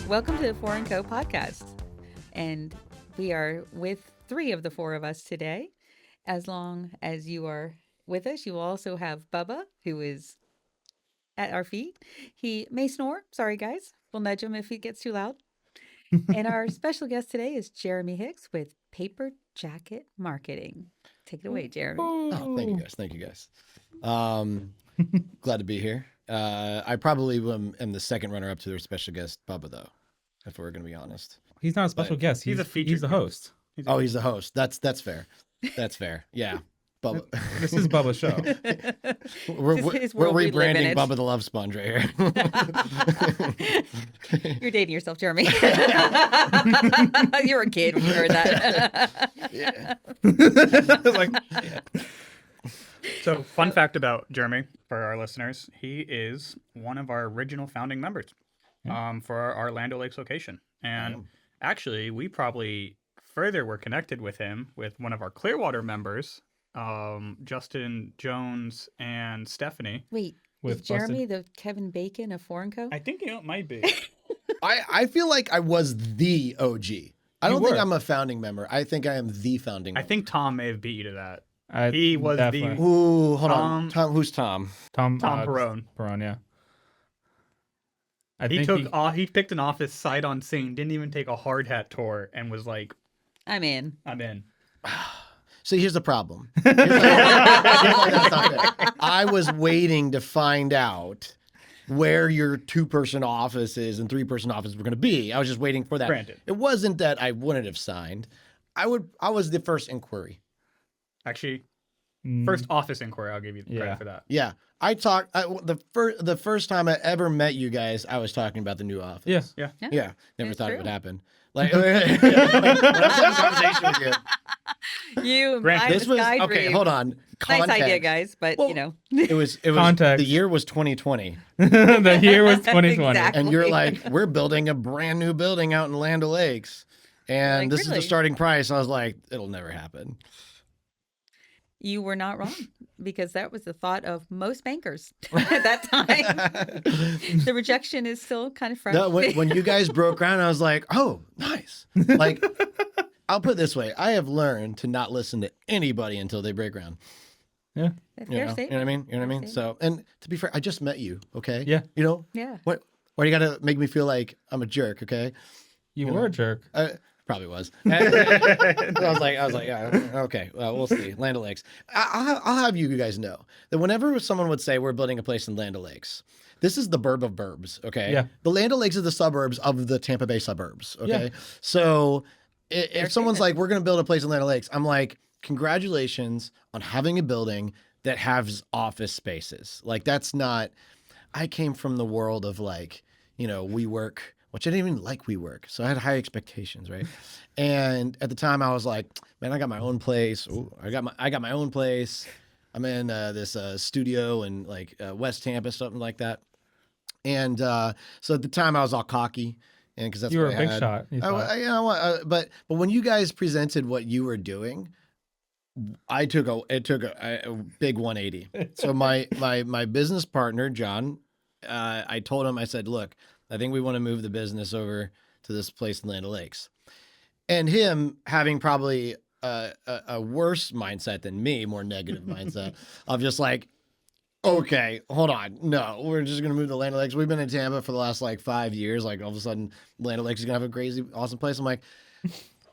Welcome to the Four & Co podcast. And we are with 3 of the 4 of us today. As long as you are with us, you will also have Bubba, who is at our feet. He may snore. Sorry, guys. We'll nudge him if he gets too loud. And our special guest today is Jeremy Hicks with Paper Jacket Marketing. Take it away, Jeremy. Oh, thank you guys. Thank you guys. Glad to be here. I probably am the second runner-up to their special guest, Bubba, though, if we're going to be honest. He's not a special guest. He's the host. He's the host. That's fair. That's fair. Yeah. Bubba. This is Bubba's show. We're rebranding Bubba the Love Sponge right here. You're dating yourself, Jeremy. You're a kid when you heard that. Yeah. So, fun fact about Jeremy for our listeners: he is one of our original founding members for our Orlando Lakes location. And actually, we probably further were connected with him with one of our Clearwater members, Justin Jones and Stephanie. Wait, is Jeremy the Kevin Bacon of Four & Co? I think it might be. I feel like I was the OG. I don't think I'm a founding member. I think I am the founding member. I think Tom may have beat you to that. He was definitely. Ooh, hold on. Tom, who's Tom? Tom Perone. Perone, yeah. He picked an office sight unseen, didn't even take a hard hat tour, and was like, I'm in. See, here's the problem. I was waiting to find out where your 2-person offices and 3-person offices were going to be. I was just waiting for that. Granted. It wasn't that I wouldn't have signed. I was the first inquiry. Actually, first office inquiry, I'll give you credit for that. Yeah. The first time I ever met you guys, I was talking about the new office. Yeah. Never thought it would happen. Like, You this was okay. Hold on. Nice idea, guys. But it was Context. The year was 2020. The year was 2020, Exactly. And you're like, we're building a brand new building out in Land O'Lakes, and this is the starting price. I was like, it'll never happen. You were not wrong, because that was the thought of most bankers at that time. The rejection is still kind of fresh. No, when you guys broke ground, I was like, oh, nice. Like, I'll put it this way. I have learned to not listen to anybody until they break ground. Yeah. You know what I mean? So, and to be fair, I just met you, okay? Yeah. Yeah. Why do you got to make me feel like I'm a jerk, okay? You were a jerk. Probably was. I was like, yeah, okay. Well, we'll see. Land O'Lakes. I'll have you guys know that whenever someone would say we're building a place in Land O'Lakes, this is the burb of burbs, okay? Yeah. The Land O'Lakes is the suburbs of the Tampa Bay suburbs, okay? Yeah. So if someone's like, we're going to build a place in Land O'Lakes, I'm like, congratulations on having a building that has office spaces. Like, that's not, I came from the world of like, WeWork, which I didn't even like WeWork. So I had high expectations, right? And at the time I was like, man, I got my own place. Ooh, I got my own place. I'm in this studio in like West Tampa, something like that. And so at the time I was all cocky, and because that's you were what a big shot. But when you guys presented what you were doing, it took a big 180. So my business partner, John, I told him, I said, look, I think we want to move the business over to this place in Land O'Lakes. And him having probably a worse mindset than me, more negative mindset of just like, okay, hold on. No, we're just going to move to Land O'Lakes. We've been in Tampa for the last like 5 years. Like all of a sudden Land O'Lakes is going to have a crazy, awesome place. I'm like,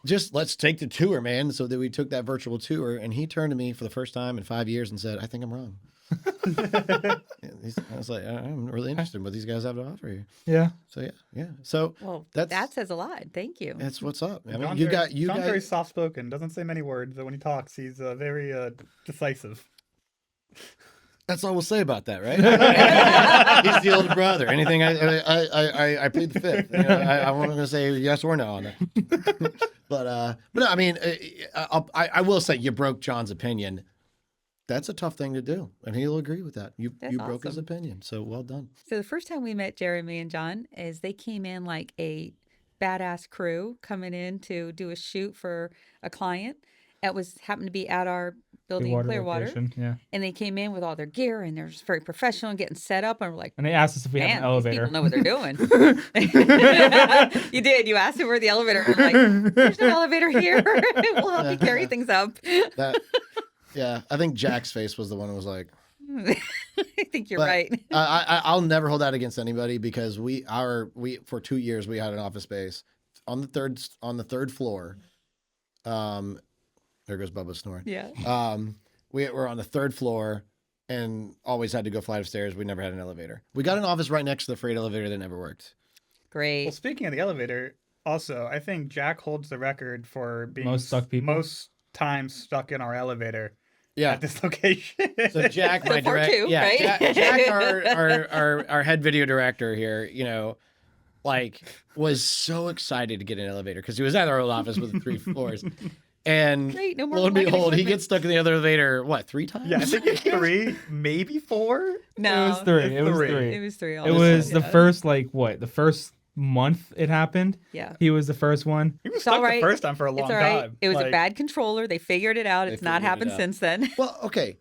just let's take the tour, man. So that we took that virtual tour, and he turned to me for the first time in 5 years and said, I think I'm wrong. I was like, I'm really interested in what these guys have to offer you. Yeah. So yeah. So that says a lot. Thank you. That's what's up. I mean, John's guys. very soft spoken. Doesn't say many words, but when he talks, he's very decisive. That's all we'll say about that, right? He's the older brother. Anything I plead the fifth. I'm not going to say yes or no on that. but no, I mean, I will say you broke John's opinion. That's a tough thing to do, and he'll agree with that. You broke his opinion, so well done. So the first time we met Jeremy and John is they came in like a badass crew coming in to do a shoot for a client. That happened to be at our building in Clearwater. location, yeah. And they came in with all their gear and they're just very professional and getting set up. And we're like, And they asked us if we had man, an these elevator. people know what they're doing. You did. You asked them where the elevator. I'm like, there's no elevator here. We'll help you carry things up. Yeah, I think Jack's face was the one who was like. I think you're But right. I'll never hold that against anybody because we for 2 years we had an office space on the third floor. There goes Bubba snoring. Yeah. We were on the third floor and always had to go flight of stairs. We never had an elevator. We got an office right next to the freight elevator that never worked. Great. Well, speaking of the elevator, also, I think Jack holds the record for being Most stuck people? most times stuck in our elevator Yeah. at this location. So Jack, my So far direct, too, yeah, right? Jack, our head video director here, like was so excited to get an elevator because he was at our old office with the 3 floors, and Great, no more lo and blanket behold, he equipment. gets stuck in the other elevator. What, 3 times? Yeah, I think it's 3, maybe 4. No, It was 3. It's It was 3. 3. It was 3. It was the yeah. first, the first month it happened. Yeah. He was the first one. He was It's all stuck right. the first time for a long It's all right. time. It was a Like, bad controller. They figured it out. They It's not figured it happened out. since then. Well, okay.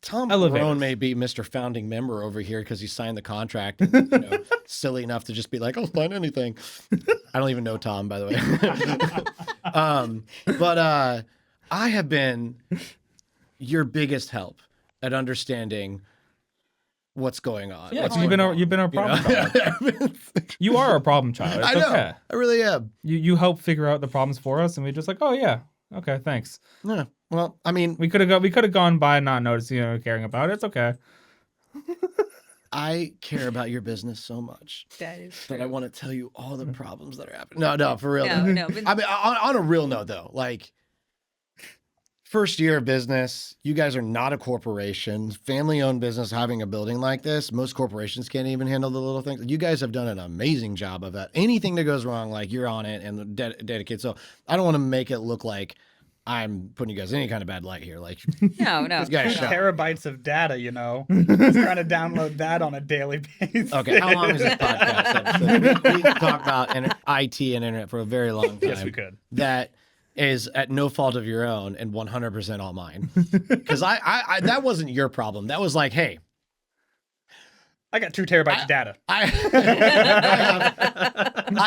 Tom Elevators. Barone may be Mr. Founding Member over here because he signed the contract. And, silly enough to just be like, "I'll sign anything." I don't even know Tom, by the way. But I have been your biggest help at understanding what's going on. Yeah, what's 'cause going you've been our on, problem child. You are our problem child. It's I know. okay. I really am. You help figure out the problems for us, and we just like, oh yeah, okay, thanks. Yeah. Well, I mean, We could have gone by not noticing or caring about it. It's okay. I care about your business so much That is that true. I want to tell you all the problems that are happening. No, for real. No, though. no. But I mean, on a real note, though, like first year of business, you guys are not a corporation, family-owned business having a building like this. Most corporations can't even handle the little things. You guys have done an amazing job of that. Anything that goes wrong, like you're on it and dedicated. So I don't want to make it look like I'm putting you guys in any kind of bad light here. Like, no. These guys no. shout. terabytes of data, He's trying to download that on a daily basis. okay, how long is this podcast episode? We can talk about IT and internet for a very long time. Yes, we could. That is at no fault of your own and 100% all mine. Because I that wasn't your problem. That was like, hey, I got 2 terabytes of data. I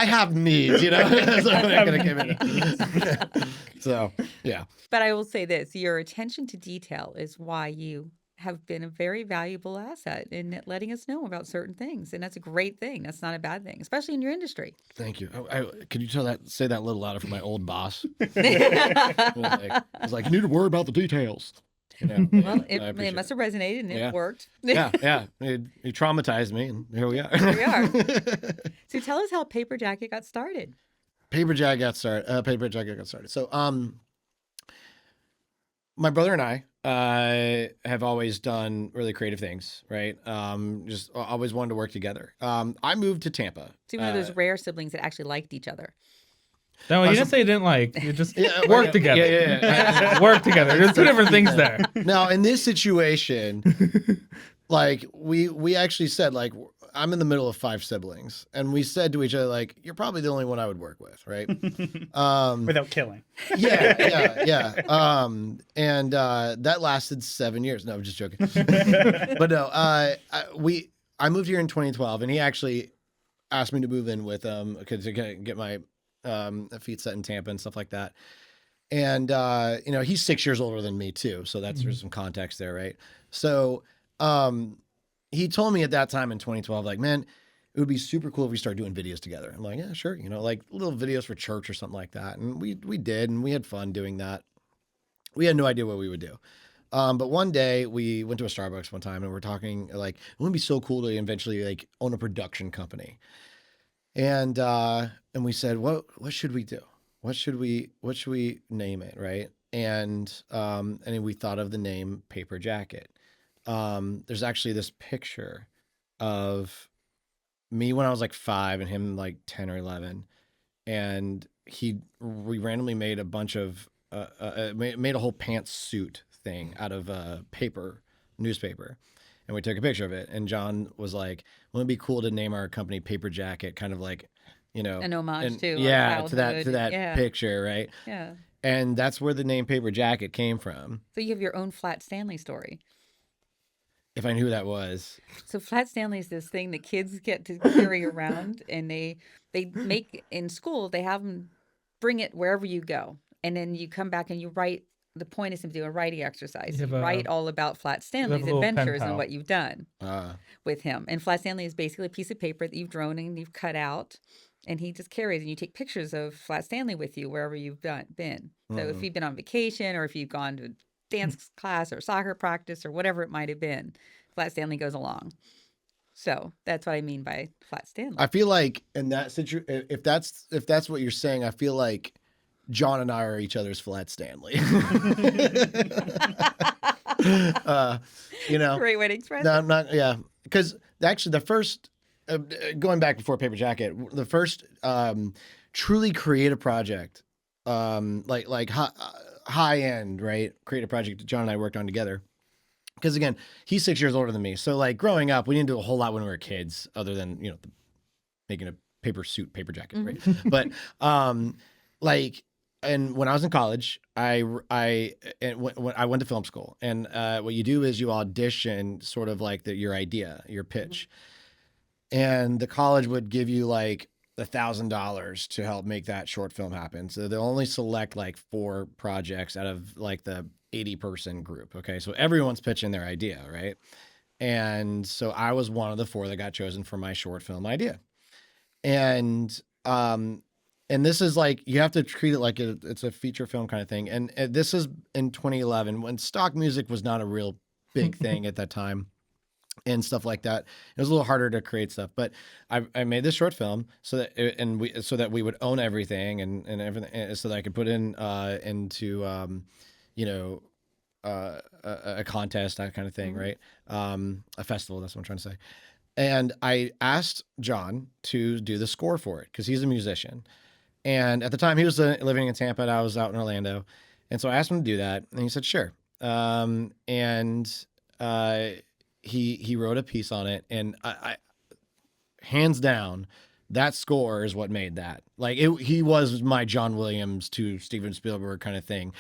have needs, So I'm not gonna give it. So yeah, But I will say this: your attention to detail is why you have been a very valuable asset in letting us know about certain things, and that's a great thing. That's not a bad thing, especially in your industry. thank you. Could you say that a little louder for my old boss? Well, It's like you need to worry about the details. I it appreciate must have resonated, and Yeah. it worked. Yeah. He traumatized me, and here we are. Here we are. So tell us how Paper Jacket got started. Paper Jacket got started. So, my brother and I have always done really creative things, right? Just always wanted to work together. I moved to Tampa. So one of those rare siblings that actually liked each other. No, you didn't say you didn't like. You just Yeah, work yeah, together. yeah. Work together. There's 2 different things there. Now, in this situation, like we actually said, like, I'm in the middle of 5 siblings, and we said to each other, like, you're probably the only one I would work with, right? Without killing. Yeah. And that lasted 7 years. No, I'm just joking. But no, I moved here in 2012, and he actually asked me to move in with him to get my feet set in Tampa and stuff like that. And he's 6 years older than me too, so that's there's some context there, right? So he told me at that time in 2012, like, man, it would be super cool if we start doing videos together. I'm like, yeah, sure, like little videos for church or something like that. And we did, and we had fun doing that. We had no idea what we would do. But one day we went to a Starbucks one time and we're talking like, it wouldn't be so cool to eventually like own a production company. And we said, what should we do? What should we name it? Right. And we thought of the name Paper Jacket. There's actually this picture of me when I was like 5 and him like 10 or 11. And we randomly made a bunch of, made a whole pantsuit thing out of newspaper. And we took a picture of it. And John was like, wouldn't it be cool to name our company Paper Jacket, kind of like, An homage to our yeah, to childhood. that Yeah. picture, right? Yeah. And that's where the name Paper Jacket came from. So you have your own Flat Stanley story. If I knew who that was. So Flat Stanley is this thing that kids get to carry around, and they make in school. They have them bring it wherever you go, and then you come back and you write. The point is to do a writing exercise. You You have write all about Flat have a Stanley's little pen adventures and pal. what you've done with him. And Flat Stanley is basically a piece of paper that you've drawn and you've cut out, and he just carries. And you take pictures of Flat Stanley with you wherever you've been. So if you've been on vacation, or if you've gone to dance class or soccer practice or whatever it might have been, Flat Stanley goes along. So that's what I mean by Flat Stanley. I feel like in that situation, if that's what you're saying, I feel like John and I are each other's Flat Stanley. You know, Great way to express no, it. I'm not. Yeah, because actually, the first going back before Paper Jacket, the first truly creative project, like high end, right? Creative project that John and I worked on together. Because again, he's 6 years older than me, so like growing up, we didn't do a whole lot when we were kids, other than making a paper suit, paper jacket, right? But like. And when I was in college, when I went to film school, and what you do is you audition sort of like your idea, your pitch, and the college would give you like $1,000 to help make that short film happen. So they'll only select like 4 projects out of like the 80-person group. Okay, so everyone's pitching their idea, right? And so I was one of the 4 that got chosen for my short film idea, and this is like, you have to treat it like it's a feature film kind of thing. And this is in 2011 when stock music was not a real big thing at that time and stuff like that. It was a little harder to create stuff, but I made this short film so that we would own everything and everything, so that I could put into a contest, that kind of thing, right? A festival, that's what I'm trying to say. And I asked John to do the score for it because he's a musician. And at the time, he was living in Tampa, and I was out in Orlando. And so I asked him to do that, and he said, sure. He wrote a piece on it, and I hands down, that score is what made that. Like, he was my John Williams to Steven Spielberg kind of thing.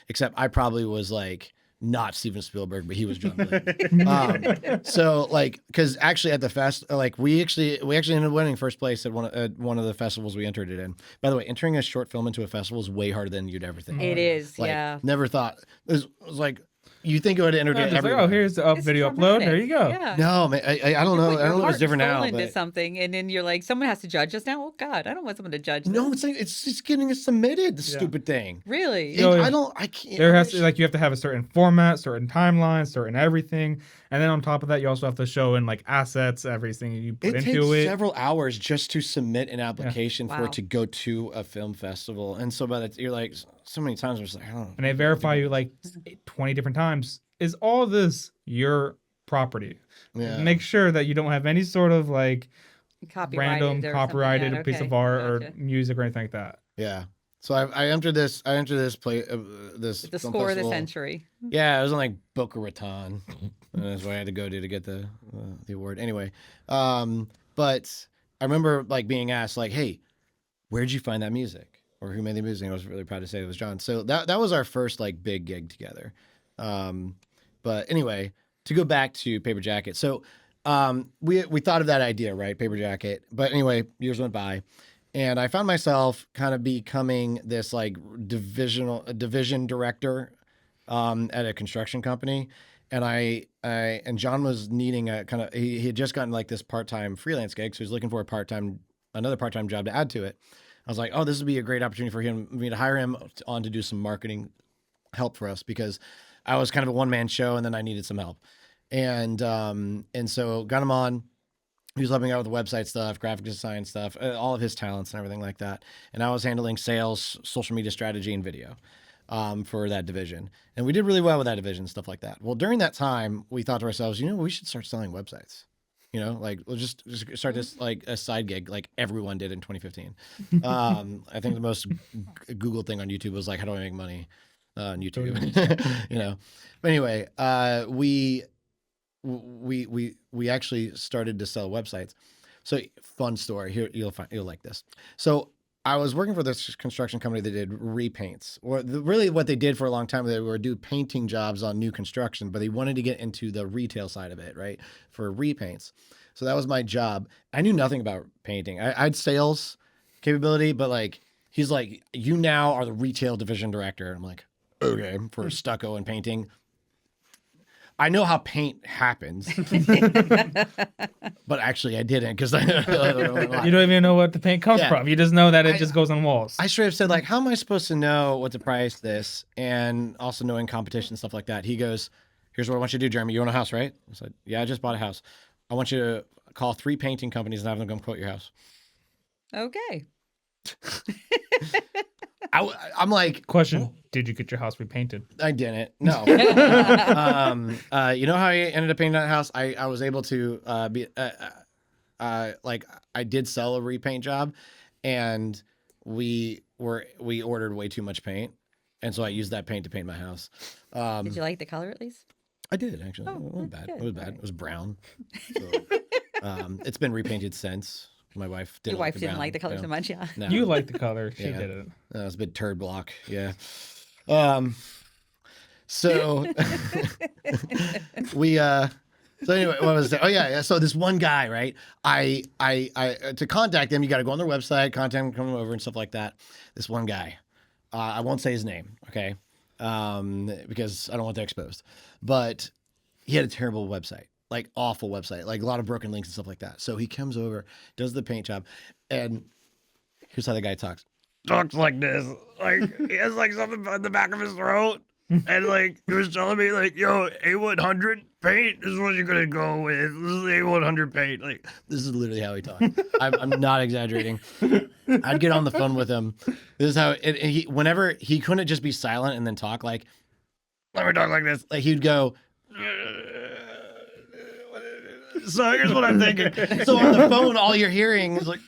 Except I probably was like, not Steven Spielberg, but he was John Williams. So like, because actually at the fest, like we actually ended up winning first place at one of the festivals we entered it in. By the way, entering a short film into a festival is way harder than you'd ever think. It is, Like, yeah. Never thought it was like, you think it would enter Just like, everywhere. oh, here's the It's video upload. dramatic. There you go. Yeah. No, man, I don't know. Put I don't your know if it's heart different and now. soul into But something, and then you're like, someone has to judge us now. Oh God, I don't want someone to judge. no, this. it's just getting it submitted. The stupid thing. Really. So I can't. There has to, like, you have to have a certain format, certain timeline, certain everything, and then on top of that, you also have to show in like assets, everything you put It into takes it. several hours just to submit an application for Wow. it to go to a film festival, and so by the you're like so many times, I'm just like, I don't know. And they verify you like 20 different times. Is all this your property? Yeah. Make sure that you don't have any sort of like Copyrighted random or something. copyrighted Yeah, piece okay, of art gotcha. or music or anything like that. Yeah. So I entered this. This The film score of the festival. century. Yeah, it was in like Boca Raton. And that's what I had to go to get the award. Anyway, but I remember like being asked like, "Hey, where'd you find that music?" Or who made the music? And I was really proud to say it was John. So that was our first like big gig together. But anyway, to go back to Paper Jacket. So we thought of that idea, right? Paper Jacket. But anyway, years went by. And I found myself kind of becoming this like division director at a construction company. And and John was needing a kind of, he had just gotten like this part-time freelance gig. So he was looking for another part-time job to add to it. I was like, oh, this would be a great opportunity for me to hire him on to do some marketing help for us, because I was kind of a one-man show and then I needed some help. And so got him on. He was helping out with the website stuff, graphic design stuff, all of his talents and everything like that. And I was handling sales, social media strategy, and video for that division. And we did really well with that division, stuff like that. Well, during that time, we thought to ourselves, we should start selling websites. Like we'll just start this like a side gig, like everyone did in 2015. I think the most Google thing on YouTube was like, how do I make money on YouTube? But anyway, we actually started to sell websites. So fun story here. You'll like this. So I was working for this construction company that did repaints. Or really what they did for a long time, they were do painting jobs on new construction, but they wanted to get into the retail side of it, right? For repaints. So that was my job. I knew nothing about painting. I had sales capability, but like, he's like, you now are the retail division director. I'm like, okay, for stucco and painting. I know how paint happens, but actually I didn't because I don't know. You don't even know what the paint comes Yeah. from. You just know that it just goes on walls. I straight up said, like, how am I supposed to know what to price this? And also knowing competition and stuff like that. He goes, here's what I want you to do, Jeremy. You own a house, right? I said, yeah, I just bought a house. I want you to call 3 painting companies and have them come quote your house. Okay. I'm like, Question: did you get your house repainted? I didn't. No. You know how I ended up painting that house? I was able to like I did sell a repaint job, and we ordered way too much paint, and so I used that paint to paint my house. Did you like the color at least? I did actually. Oh, It wasn't bad. good. It was bad. It was brown. So, it's been repainted since. My wife didn't. Your wife like didn't brown, like the color you so know. much, yeah. No. You liked the color. She Yeah. didn't. It was a bit turd block. Yeah. So we so anyway, what was that? Oh yeah. So this one guy, right? I to contact him, you got to go on their website, contact him, come over and stuff like that. This one guy, I won't say his name, okay? Because I don't want that exposed. But he had a terrible website, like awful website, like a lot of broken links and stuff like that. So he comes over, does the paint job, and here's how the guy talks. Talks like this. Like he has like something on the back of his throat. And like he was telling me, like, yo, A100 paint is what you're gonna go with. This is A100 paint. Like this is literally how he talked. I'm not exaggerating. I'd get on the phone with him. This is how he whenever he couldn't just be silent and then talk like, let me talk like this. Like he'd go. So here's what I'm thinking. So on the phone, all you're hearing is like.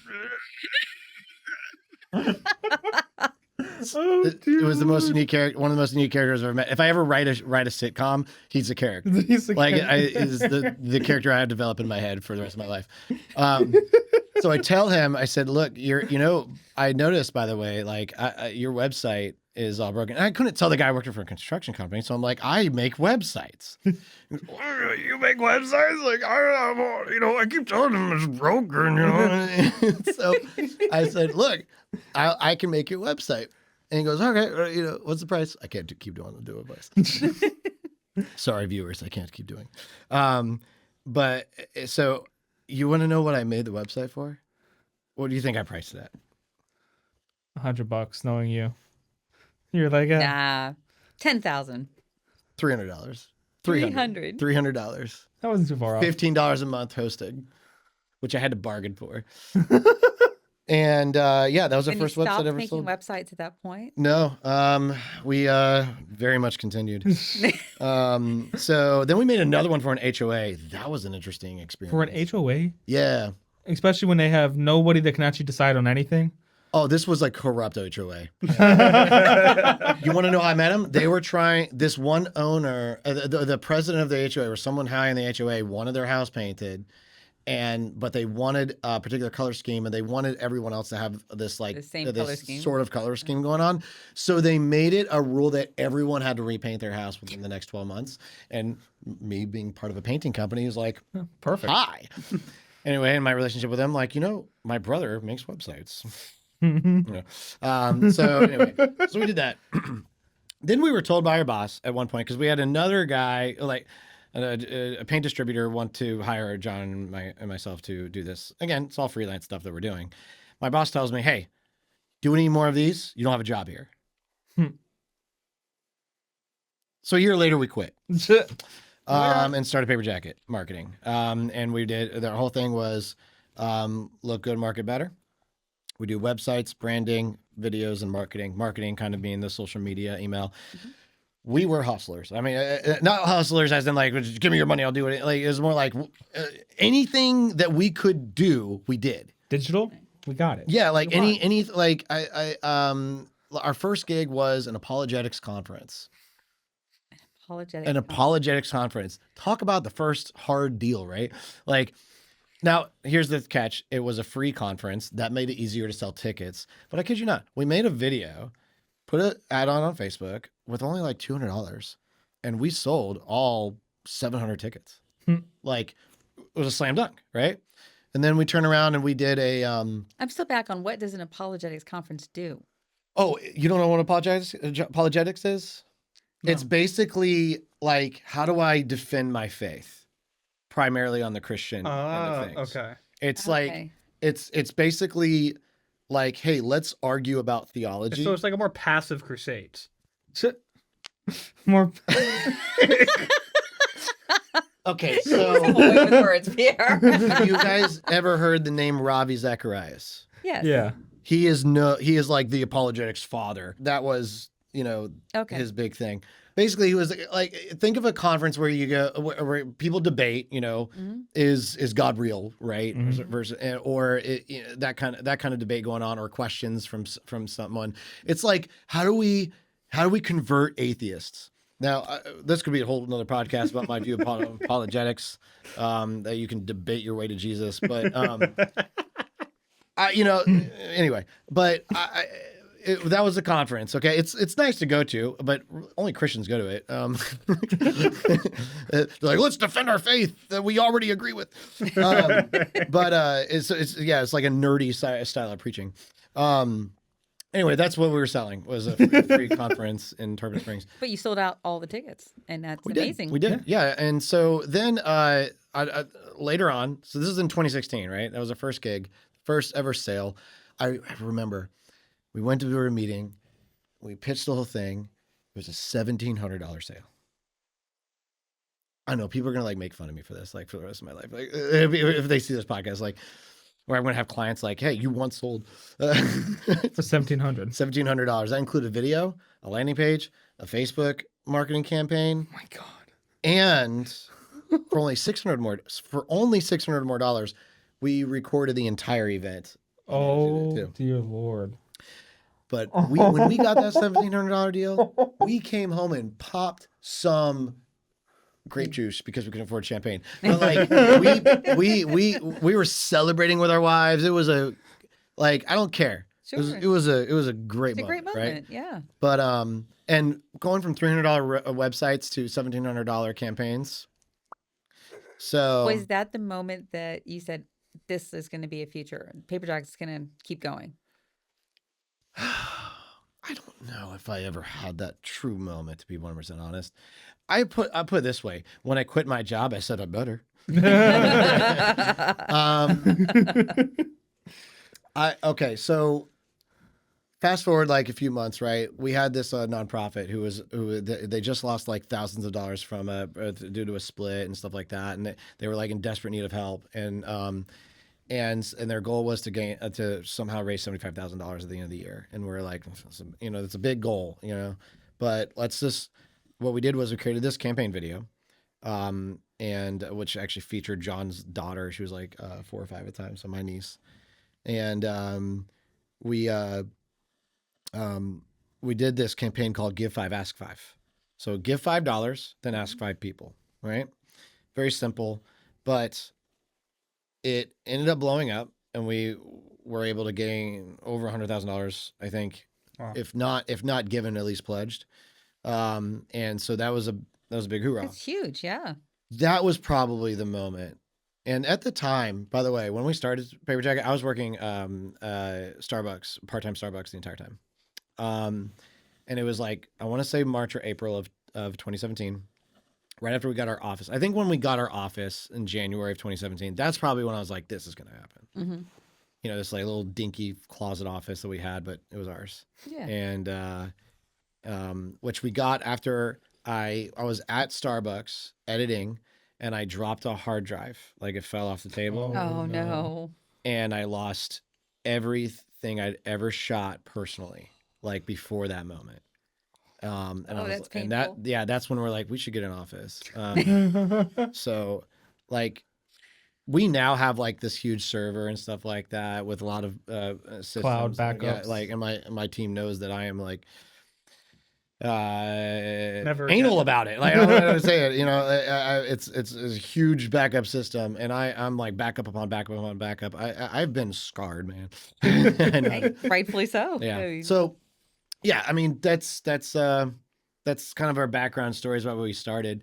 It was the most unique character, one of the most unique characters I've ever met. If I ever write a sitcom, he's a character. He's a Like character. is the character I have developed in my head for the rest of my life. So I tell him, I said, look, I noticed, by the way, like your website is all broken. And I couldn't tell the guy working for a construction company, so I'm like, I make websites. You make websites? Like I keep telling him it's broken, So I said, look, I can make your website. And he goes, okay, what's the price? I can't keep doing the advice. Sorry, viewers, I can't keep doing. But so you want to know what I made the website for? What do you think I priced it at? $100, knowing you. You're like, Nah. 10,000. $300. $300. $300. that wasn't too far off. $15 a month hosted, which I had to bargain for. And that was our And first you website stopped ever making sold. websites at that point? No, we very much continued. So then we made another one for an HOA. That was an interesting experience. For an HOA, Yeah. especially when they have nobody that can actually decide on anything. Oh, this was like corrupt HOA. You want to know how I met him? They were trying, this one owner, the president of the HOA, or someone high in the HOA, wanted their house painted, but they wanted a particular color scheme, and they wanted everyone else to have this like The same this color scheme. sort of color scheme going on. So they made it a rule that everyone had to repaint their house within the next 12 months. And me being part of a painting company is like, Perfect. hi. Anyway, in my relationship with him, like, my brother makes websites. So anyway, so we did that. Then we were told by our boss at one point, because we had another guy, like a paint distributor, want to hire John and myself to do this. Again, it's all freelance stuff that we're doing. My boss tells me, hey, do any more of these? You don't have a job here. So a year later, we quit. And started Paper Jacket marketing. And we did, the whole thing was look good, market better. We do websites, branding, videos, and marketing. Marketing kind of being the social media, email. Mm-hmm. We were hustlers. I mean, not hustlers as in like, give me your money, I'll do it. Like, it was more like anything that we could do, we did. Digital, we got it. Yeah, like any like our first gig was an apologetics conference. Apologetic. An apologetics conference. Talk about the first hard deal, right? Like, Now, here's the catch. It was a free conference. That made it easier to sell tickets. But I kid you not, we made a video, put an ad on Facebook with only like $200, and we sold all 700 tickets. Like, it was a slam dunk, right? And then we turned around and we did a I'm still back on what does an apologetics conference do? oh, you don't know what apologetics is? No. It's basically like, how do I defend my faith? Primarily on the Christian end of things. Okay. It's like Okay. it's basically like, hey, let's argue about theology. So it's like a more passive crusades. More. Okay, Wait so with words, Pierre. have you guys ever heard the name Ravi Zacharias? Yes. Yeah. He is like the apologetics father. That was, Okay. his big thing. Basically, he was like, think of a conference where you go, where people debate, is God real, right? Versus, or that kind of debate going on, or questions from someone. It's like, how do we convert atheists? Now, this could be a whole another podcast about my view of apologetics, that you can debate your way to Jesus, but anyway, but that was a conference. Okay, it's nice to go to, but only Christians go to it. They're like, let's defend our faith that we already agree with. But it's like a nerdy style of preaching. Anyway, that's what we were selling, was a free conference in Tarpon Springs. But you sold out all the tickets, and that's We amazing. did. We did. Yeah. And so then I later on, so this is in 2016, right? That was our first gig, first ever sale. I remember we went to a meeting, we pitched the whole thing. It was a $1,700 sale. I know people are going to like make fun of me for this, like for the rest of my life. Like if they see this podcast, like, where I'm going to have clients like, hey, you once sold For $1,700. $1,700. That included video, a landing page, a Facebook marketing campaign. Oh my God. And for only $600 more dollars, we recorded the entire event. Oh too. dear Lord. But when we got that $1,700 deal, we came home and popped some grape juice because we couldn't afford champagne. But like we were celebrating with our wives. It was I don't care. Sure. It was a great It's a great moment, moment. right? Yeah. But and going from $300 websites to $1,700 campaigns. So Was that the moment that you said, this is going to be a future? Paper Jack's is going to keep going. I don't know if I ever had that true moment, to be 100% honest. I put it this way: when I quit my job, I said I better. So fast forward like a few months, right? We had this nonprofit who they just lost like thousands of dollars from due to a split and stuff like that, and they were like in desperate need of help, and their goal was to somehow raise $75,000 at the end of the year, and we're like, it's a big goal, but what we did was we created this campaign video, and which actually featured John's daughter. She was like 4 or 5 at the time, so my niece, and we did this campaign called Give 5, Ask 5. So give $5, then ask 5 people, right? Very simple, but it ended up blowing up, and we were able to gain over $100,000, I think, Wow. if not given, at least pledged. And so that was a big hoorah. It's huge. Yeah. That was probably the moment. And at the time, by the way, when we started Paper Jacket, I was working Starbucks, part-time Starbucks the entire time. And it was like, I want to say March or April of 2017, right after we got our office. I think when we got our office in January of 2017, that's probably when I was like, this is going to happen. Mm-hmm. This like little dinky closet office that we had, but it was ours. Yeah. And which we got after I was at Starbucks editing, and I dropped a hard drive. Like, it fell off the table. Oh, no. And I lost everything I'd ever shot personally, like before that moment. And Oh, that's and painful. that's when we're like, we should get an office. So like, we now have like this huge server and stuff like that with a lot of systems. Cloud Yeah, backups. like, and my team knows that I am like Never anal again. about it. Like I don't know how to say it. You know, it's a huge backup system, and I'm like backup upon backup upon backup. I've been scarred, man. I know. Hey, rightfully so. I Yeah. mean, So yeah, I mean that's kind of our background stories about where we started,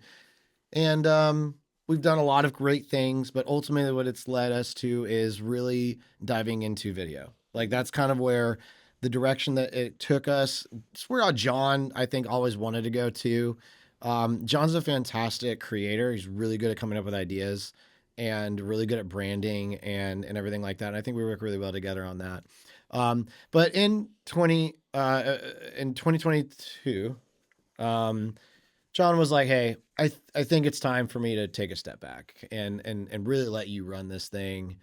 and we've done a lot of great things, but ultimately what it's led us to is really diving into video. Like that's kind of where the direction that it took us. It's where John, I think, always wanted to go to. John's a fantastic creator. He's really good at coming up with ideas and really good at branding and everything like that. And I think we work really well together on that. But in 2022, John was like, "Hey, I think it's time for me to take a step back and really let you run this thing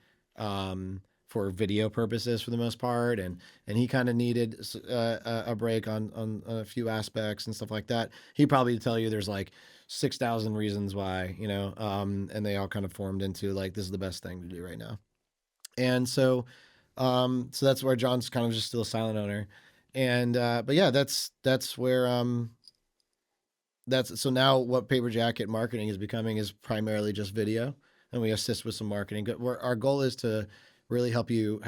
for video purposes for the most part." And he kind of needed a break on a few aspects and stuff like that. He'd probably tell you there's like 6,000 reasons why, you know, and they all kind of formed into like this is the best thing to do right now. And so that's where John's kind of just still a silent owner. And but yeah, that's where so now what Paper Jacket marketing is becoming is primarily just video, and we assist with some marketing. But our goal is to really help your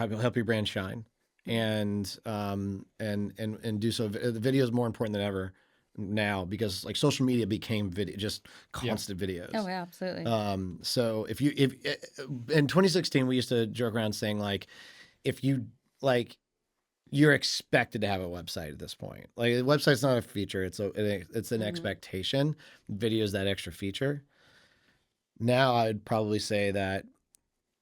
brand shine, and do so. The video is more important than ever now because like social media became video, just constant videos. oh, yeah, absolutely. So if in 2016 we used to joke around saying like, if you like, you're expected to have a website at this point. Like the website's not a feature; it's an expectation. Video is that extra feature. Now I'd probably say that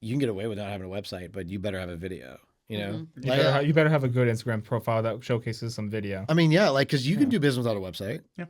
you can get away with not having a website, but you better have a video. You know, You better have a good Instagram profile that showcases some video. I mean, yeah, like because you can do business without a website. Yeah.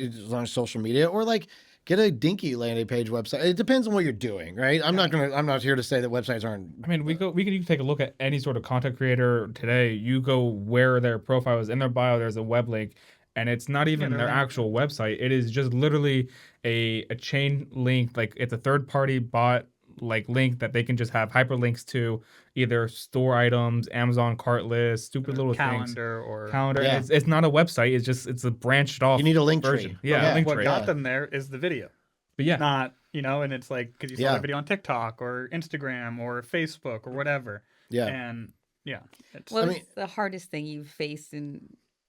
As long as social media or like get a dinky landing page website. It depends on what you're doing, right? I'm not here to say that websites aren't. I mean, you can take a look at any sort of content creator today. You go where their profile is in their bio. There's a web link, and it's not even their actual website. It is just literally a chain link. Like it's a third party bot like link that they can just have hyperlinks to either store items, Amazon cart list, stupid little calendar things. or Calendar. Yeah. It's not a website. It's a branched off. You need a link version. tree. Yeah, Yeah. a link what tree. got them there is the video, But yeah, not and it's like because you saw Yeah. the video on TikTok or Instagram or Facebook or whatever. Yeah. And yeah, it's, What I was mean- the hardest thing you've faced in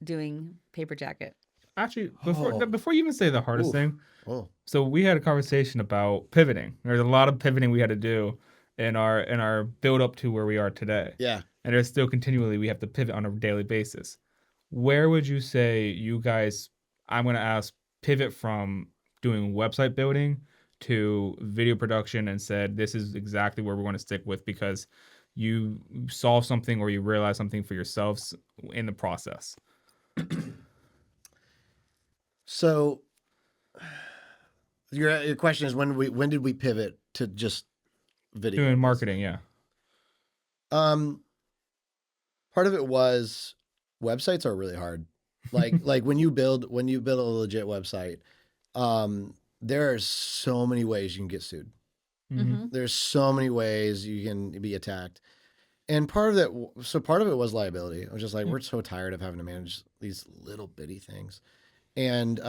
doing Paper Jacket? actually, Oh. before you even say the hardest Oof. thing, Oh, so we had a conversation about pivoting. There's a lot of pivoting we had to do in our build up to where we are today. yeah. And there's still continually we have to pivot on a daily basis. Where would you say you guys, I'm going to ask, pivot from doing website building to video production and said this is exactly where we're going to stick with because you solve something or you realize something for yourselves in the process? So your question is when did we pivot to just video? Doing marketing, yeah. Part of it was websites are really hard. Like when you build a legit website, there are so many ways you can get sued. Mm-hmm. There's so many ways you can be attacked. And part of it was liability. I was just like, we're so tired of having to manage these little bitty things. And,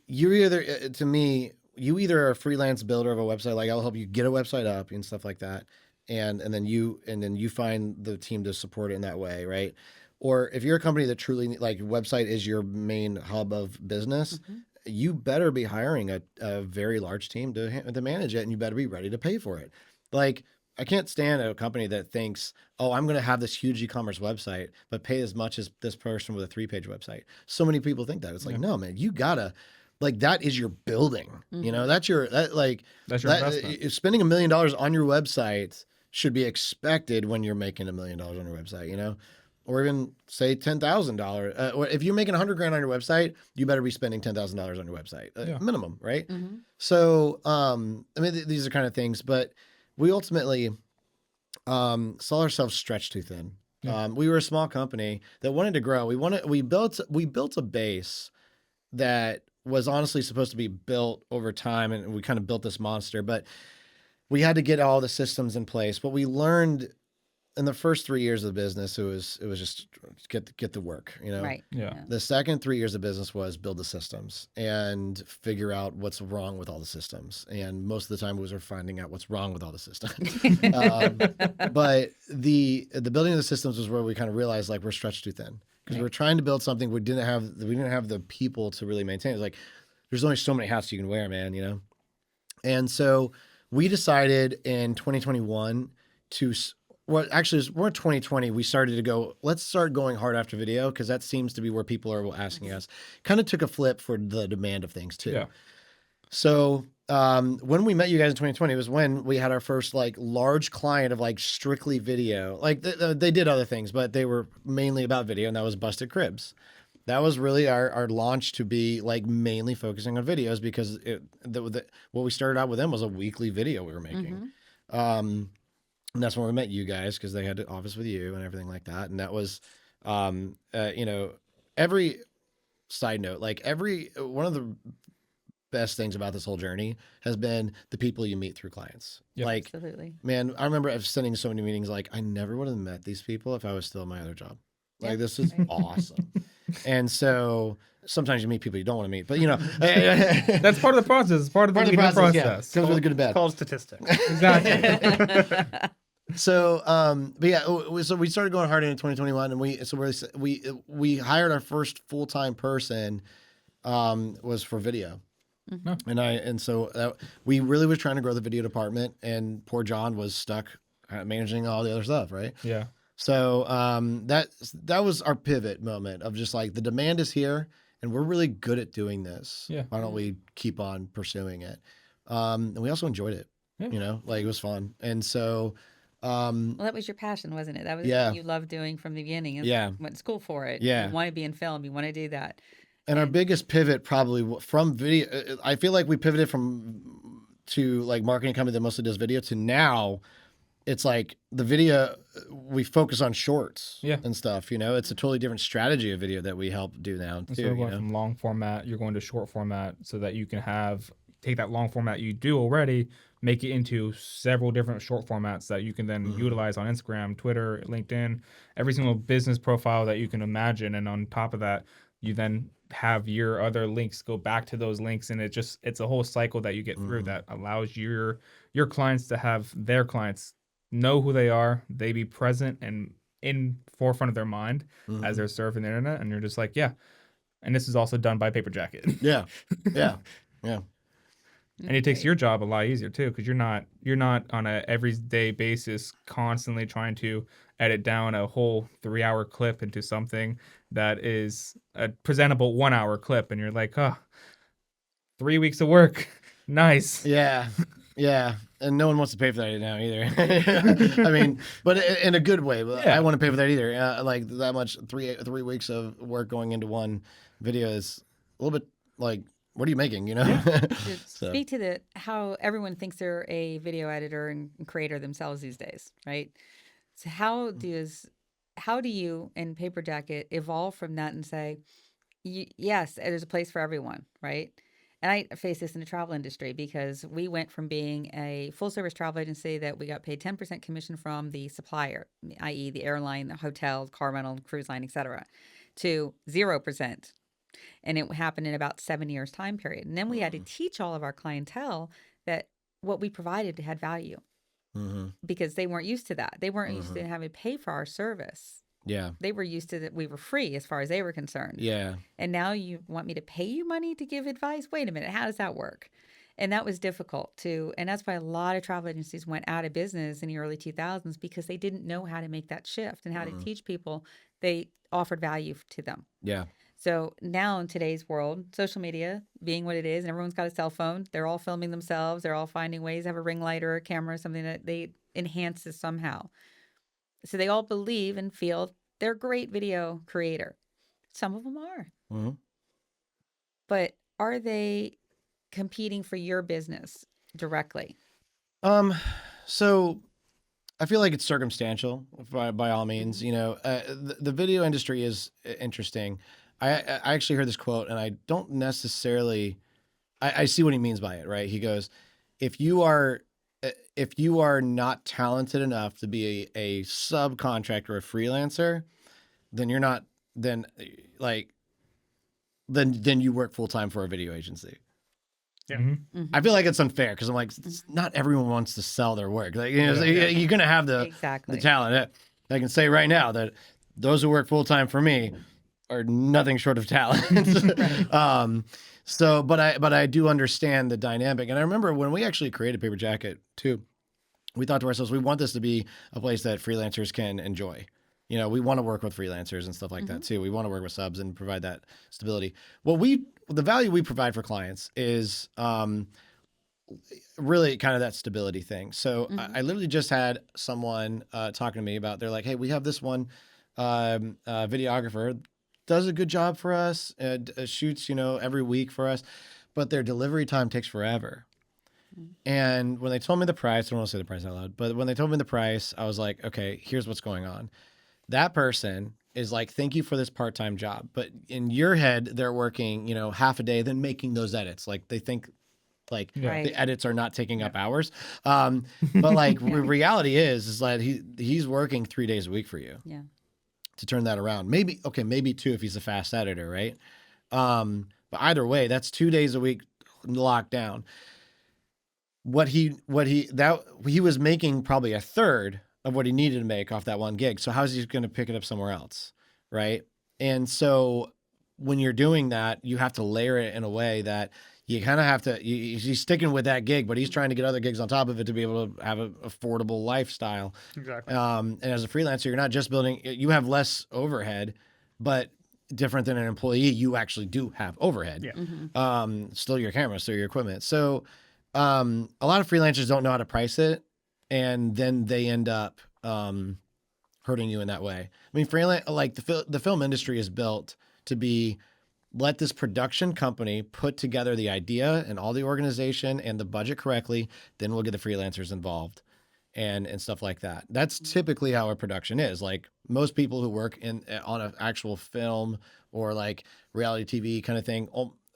you're either, to me, you either are a freelance builder of a website, like I'll help you get a website up and stuff like that. And then you find the team to support it in that way. Right. Or if you're a company that truly like website is your main hub of business, you better be hiring a very large team to manage it, and you better be ready to pay for it. Like I can't stand a company that thinks, oh, I'm going to have this huge e-commerce website, but pay as much as this person with a 3-page website. So many people think that. It's like, no, man, you gotta, like, that is your building. You know, that's your investment. Spending $1 million on your website should be expected when you're making $1 million on your website, you know? Or even say $10,000. Or if you're making $100,000 on your website, you better be spending $10,000 on your website, minimum, right? So, I mean, these are kind of things, but we ultimately saw ourselves stretched too thin. We were a small company that wanted to grow. We built a base that was honestly supposed to be built over time, and we kind of built this monster. But we had to get all the systems in place. What we learned in the first 3 years of the business, it was just get the work, you know. Right. Yeah. The second 3 years of business was build the systems and figure out what's wrong with all the systems. And most of the time, it was finding out what's wrong with all the systems. But the building of the systems was where we kind of realized like we're stretched too thin because we were trying to build something we didn't have the people to really maintain. It was like there's only so many hats you can wear, man, you know. And so we decided in 2021 well, actually, we're 2020. We started to go, let's start going hard after video because that seems to be where people are asking us. Kind of took a flip for the demand of things too. Yeah. So when we met you guys in 2020 was when we had our first like large client of like strictly video. Like they did other things, but they were mainly about video, and that was Busted Cribs. That was really our launch to be like mainly focusing on videos because what we started out with them was a weekly video we were making. And that's when we met you guys because they had an office with you and everything like that. And that was, you know, every side note, like one of the best things about this whole journey has been the people you meet through clients. Yep. Like, Absolutely. man, I remember sending so many meetings. Like, I never would have met these people if I was still in my other job. Like, this is awesome. And so sometimes you meet people you don't want to meet, but you know, That's part of the process. It's part of the process. Yeah. Comes with a good and bad. Called statistics. Exactly. So, but yeah, so we started going hard in 2021, and we hired our first full-time person, was for video. And so we really was trying to grow the video department, and poor John was stuck managing all the other stuff, right? Yeah. So that was our pivot moment of just like the demand is here, and we're really good at doing this. Yeah. Why don't we keep on pursuing it? And we also enjoyed it. Yeah. You know, like it was fun, and so. Well, that was your passion, wasn't it? That was Yeah. what you loved doing from the beginning. And Yeah. went to school for it. Yeah. You want to be in film. You want to do that. And our biggest pivot probably from video, I feel like we pivoted to like marketing company that mostly does video to now it's like the video, we focus on shorts and stuff, you know, it's a totally different strategy of video that we help do now too. Instead of going from long format, you're going to short format so that you can take that long format you do already, make it into several different short formats that you can then utilize on Instagram, Twitter, LinkedIn, every single business profile that you can imagine. And on top of that, you then have your other links go back to those links. And it's a whole cycle that you get through that allows your clients to have their clients know who they are, they be present and in forefront of their mind as they're surfing the internet. And you're just like, yeah. And this is also done by Paper Jacket. Yeah. And it takes your job a lot easier too, because you're not on a everyday basis constantly trying to edit down a whole 3-hour clip into something that is a presentable 1-hour clip, and you're like, 3 weeks of work, nice. Yeah, and no one wants to pay for that now either. I mean, but in a good way. But I want to pay for that either. Like that much 3 weeks of work going into one video is a little bit like. What are you making, you know? Speak to how everyone thinks they're a video editor and creator themselves these days, right? So how do you and Paper Jacket evolve from that and say, yes, there's a place for everyone, right? And I face this in the travel industry because we went from being a full service travel agency that we got paid 10% commission from the supplier, i.e. the airline, the hotel, car rental, cruise line, etc., to 0%. And it happened in about 7 years time period. And then we had to teach all of our clientele that what we provided had value because they weren't used to that. They weren't used to having to pay for our service. Yeah. They were used to that we were free as far as they were concerned. Yeah. And now you want me to pay you money to give advice? Wait a minute. How does that work? And that was difficult too. And that's why a lot of travel agencies went out of business in the early 2000s because they didn't know how to make that shift and how to teach people. They offered value to them. Yeah. So now in today's world, social media being what it is, and everyone's got a cell phone, they're all filming themselves. They're all finding ways to have a ring light or a camera, something that they enhance this somehow. So they all believe and feel they're a great video creator. Some of them are. But are they competing for your business directly? So I feel like it's circumstantial by all means, you know, the video industry is interesting. I actually heard this quote and I don't necessarily, I see what he means by it, right? He goes, if you are if you are not talented enough to be a subcontractor or a freelancer, then you're not, then like, then you work full time for a video agency. Yeah. I feel like it's unfair because I'm like, not everyone wants to sell their work. Like, you know, so you're going to have the talent. I can say right now that those who work full time for me are nothing short of talent. So, but I do understand the dynamic. And I remember when we actually created Paper Jacket too, we thought to ourselves, we want this to be a place that freelancers can enjoy. You know, we want to work with freelancers and stuff like that too. We want to work with subs and provide that stability. The value we provide for clients is really kind of that stability thing. So I literally just had someone talking to me about, they're like, hey, we have this one videographer, does a good job for us, shoots, you know, every week for us, but their delivery time takes forever. And when they told me the price, I don't want to say the price out loud, but when they told me the price, I was like, okay, here's what's going on. That person is like, thank you for this part-time job. But in your head, they're working, you know, half a day, then making those edits. Like they think like the edits are not taking up hours. But like reality is that he's working 3 days a week for you. Yeah. To turn that around. Maybe 2 if he's a fast editor, right? But either way, that's 2 days a week locked down. He was making probably a third of what he needed to make off that one gig. So how's he going to pick it up somewhere else, right? And so when you're doing that, you have to layer it in a way that you kind of have to, he's sticking with that gig, but he's trying to get other gigs on top of it to be able to have an affordable lifestyle. Exactly. And as a freelancer, you're not just building, you have less overhead, but different than an employee, you actually do have overhead. Yeah. Still your camera, still your equipment. So a lot of freelancers don't know how to price it, and then they end up hurting you in that way. I mean, like the film industry is built to be, let this production company put together the idea and all the organization and the budget correctly, then we'll get the freelancers involved and stuff like that. That's typically how a production is. Like most people who work on an actual film or like reality TV kind of thing,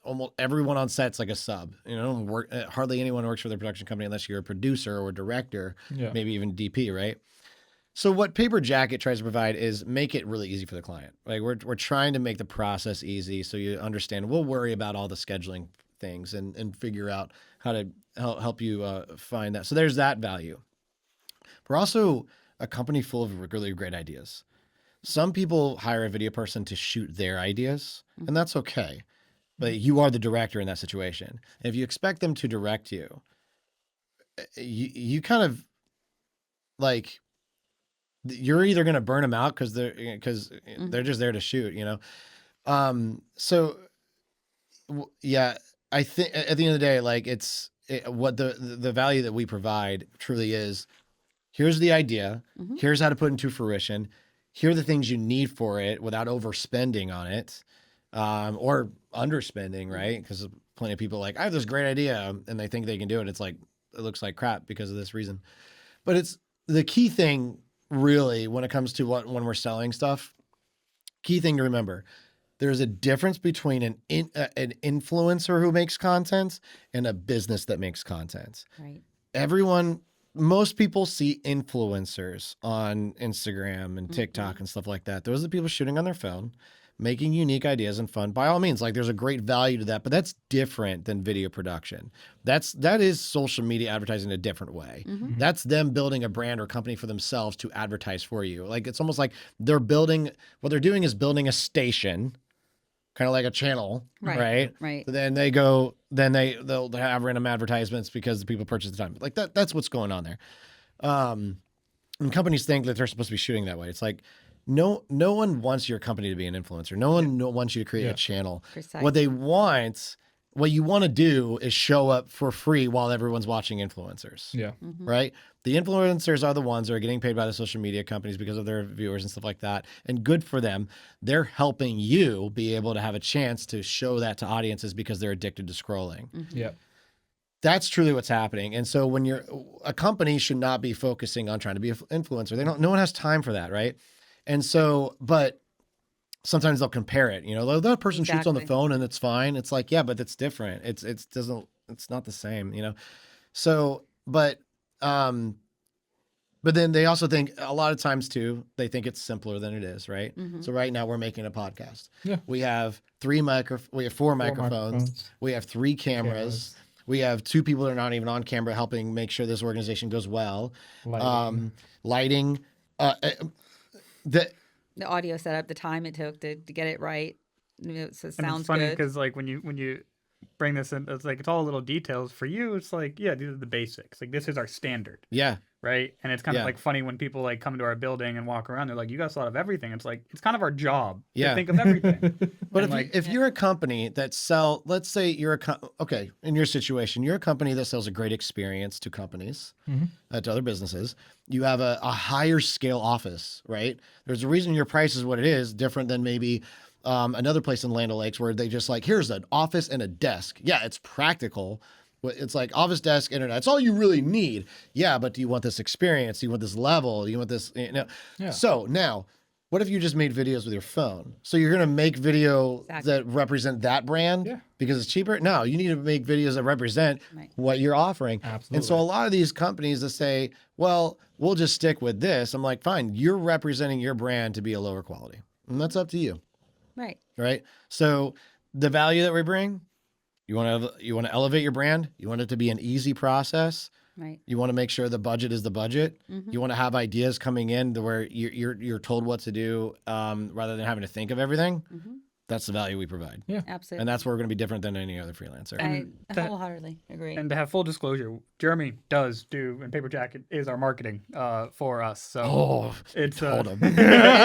almost everyone on set's like a sub. You know, hardly anyone works for the production company unless you're a producer or director, maybe even DP, right? So what Paper Jacket tries to provide is make it really easy for the client. Like we're trying to make the process easy so you understand. We'll worry about all the scheduling things and figure out how to help you find that. So there's that value. We're also a company full of really great ideas. Some people hire a video person to shoot their ideas, and that's okay. But you are the director in that situation. And if you expect them to direct you, you kind of like, you're either going to burn them out because they're just there to shoot, you know? I think at the end of the day, like what the value that we provide truly is, here's the idea, here's how to put it into fruition, here are the things you need for it without overspending on it, or underspending, right? Because plenty of people like, I have this great idea and they think they can do it. It's like, it looks like crap because of this reason. But it's the key thing really when it comes to when we're selling stuff, key thing to remember, there's a difference between an influencer who makes content and a business that makes content. Right. Most people see influencers on Instagram and TikTok and stuff like that. Those are the people shooting on their phone, making unique ideas and fun. By all means, like there's a great value to that, but that's different than video production. That is social media advertising in a different way. That's them building a brand or company for themselves to advertise for you. Like it's almost like what they're doing is building a station, kind of like a channel, right? Right. So then they'll have random advertisements because the people purchase the time. Like that's what's going on there. And companies think that they're supposed to be shooting that way. It's like, no one wants your company to be an influencer. No one wants you to create a channel. Precisely. What you want to do is show up for free while everyone's watching influencers. Yeah. Right? The influencers are the ones that are getting paid by the social media companies because of their viewers and stuff like that. And good for them. They're helping you be able to have a chance to show that to audiences because they're addicted to scrolling. Yeah. That's truly what's happening. And so when a company should not be focusing on trying to be an influencer. No one has time for that, right? And so, but sometimes they'll compare it, you know, that person shoots on the phone and it's fine. It's like, yeah, but it's different. It's not the same, you know? So, but But then they also think a lot of times too, they think it's simpler than it is, right? Mhm. So right now we're making a podcast. Yeah. We have we have four microphones. We have 3 cameras. We have 2 people that are not even on camera helping make sure this organization goes well. Lighting. The The audio setup, the time it took to get it right. So it And it's sounds funny good. because like when you bring this in, it's like it's all little details. For you, it's like, yeah, these are the basics. Like this is our standard, yeah. right? And it's kind Yeah. of like funny when people like come to our building and walk around. They're like, you guys thought of everything. It's like it's kind of our job Yeah. to think of everything. But And, like, if you're a company that let's say you're okay, in your situation, you're a company that sells a great experience to companies, to other businesses. You have a higher scale office, right? There's a reason your price is what it is, different than maybe another place in Land O'Lakes where they just like, here's an office and a desk. Yeah, it's practical. It's like office, desk, internet. That's all you really need. Yeah, but do you want this experience? Do you want this level? Do you want this? You know? Yeah. So now, what if you just made videos with your phone? So you're going to make video Exactly. that represent that brand Yeah. because it's cheaper? No, you need to make videos that represent Right. what you're offering. Absolutely. And so a lot of these companies that say, well, we'll just stick with this. I'm like, fine, you're representing your brand to be a lower quality. And that's up to you. Right. Right. So the value that we bring, you want to elevate your brand. You want it to be an easy process. Right. You want to make sure the budget is the budget. Mhm. You want to have ideas coming in to where you're told what to do rather than having to think of everything. Mhm. That's the value we provide. Absolutely. And that's where we're going to be different than any other freelancer. I that- wholeheartedly agree. and to have full disclosure, Jeremy does do, and Paper Jacket is our marketing for us. So Oh, it's told him.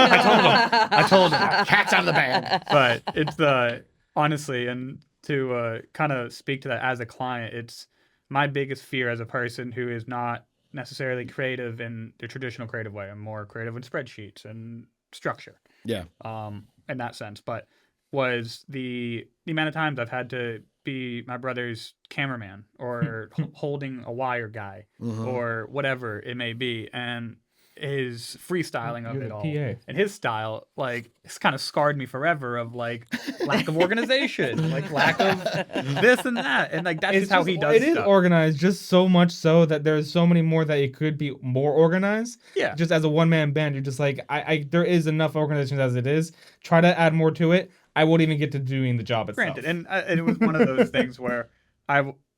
I told him. Cat's out of the bag. But it's honestly, and to kind of speak to that as a client, it's my biggest fear as a person who is not necessarily creative in the traditional creative way. I'm more creative with spreadsheets and structure, Yeah. in that sense. But was the amount of times I've had to be my brother's cameraman or holding a wire guy Mhm. or whatever it may be, and his freestyling of You're it the all PA. and his style, like it's kind of scarred me forever of like lack of organization, like lack of this and that, and like that's just how he does It is stuff. organized just so much so that there's so many more that it could be more organized. Yeah. Just as a one-man band, you're just like, I there is enough organization as it is. Try to add more to it. I won't even get to doing the job itself. Granted, and it was one of those things where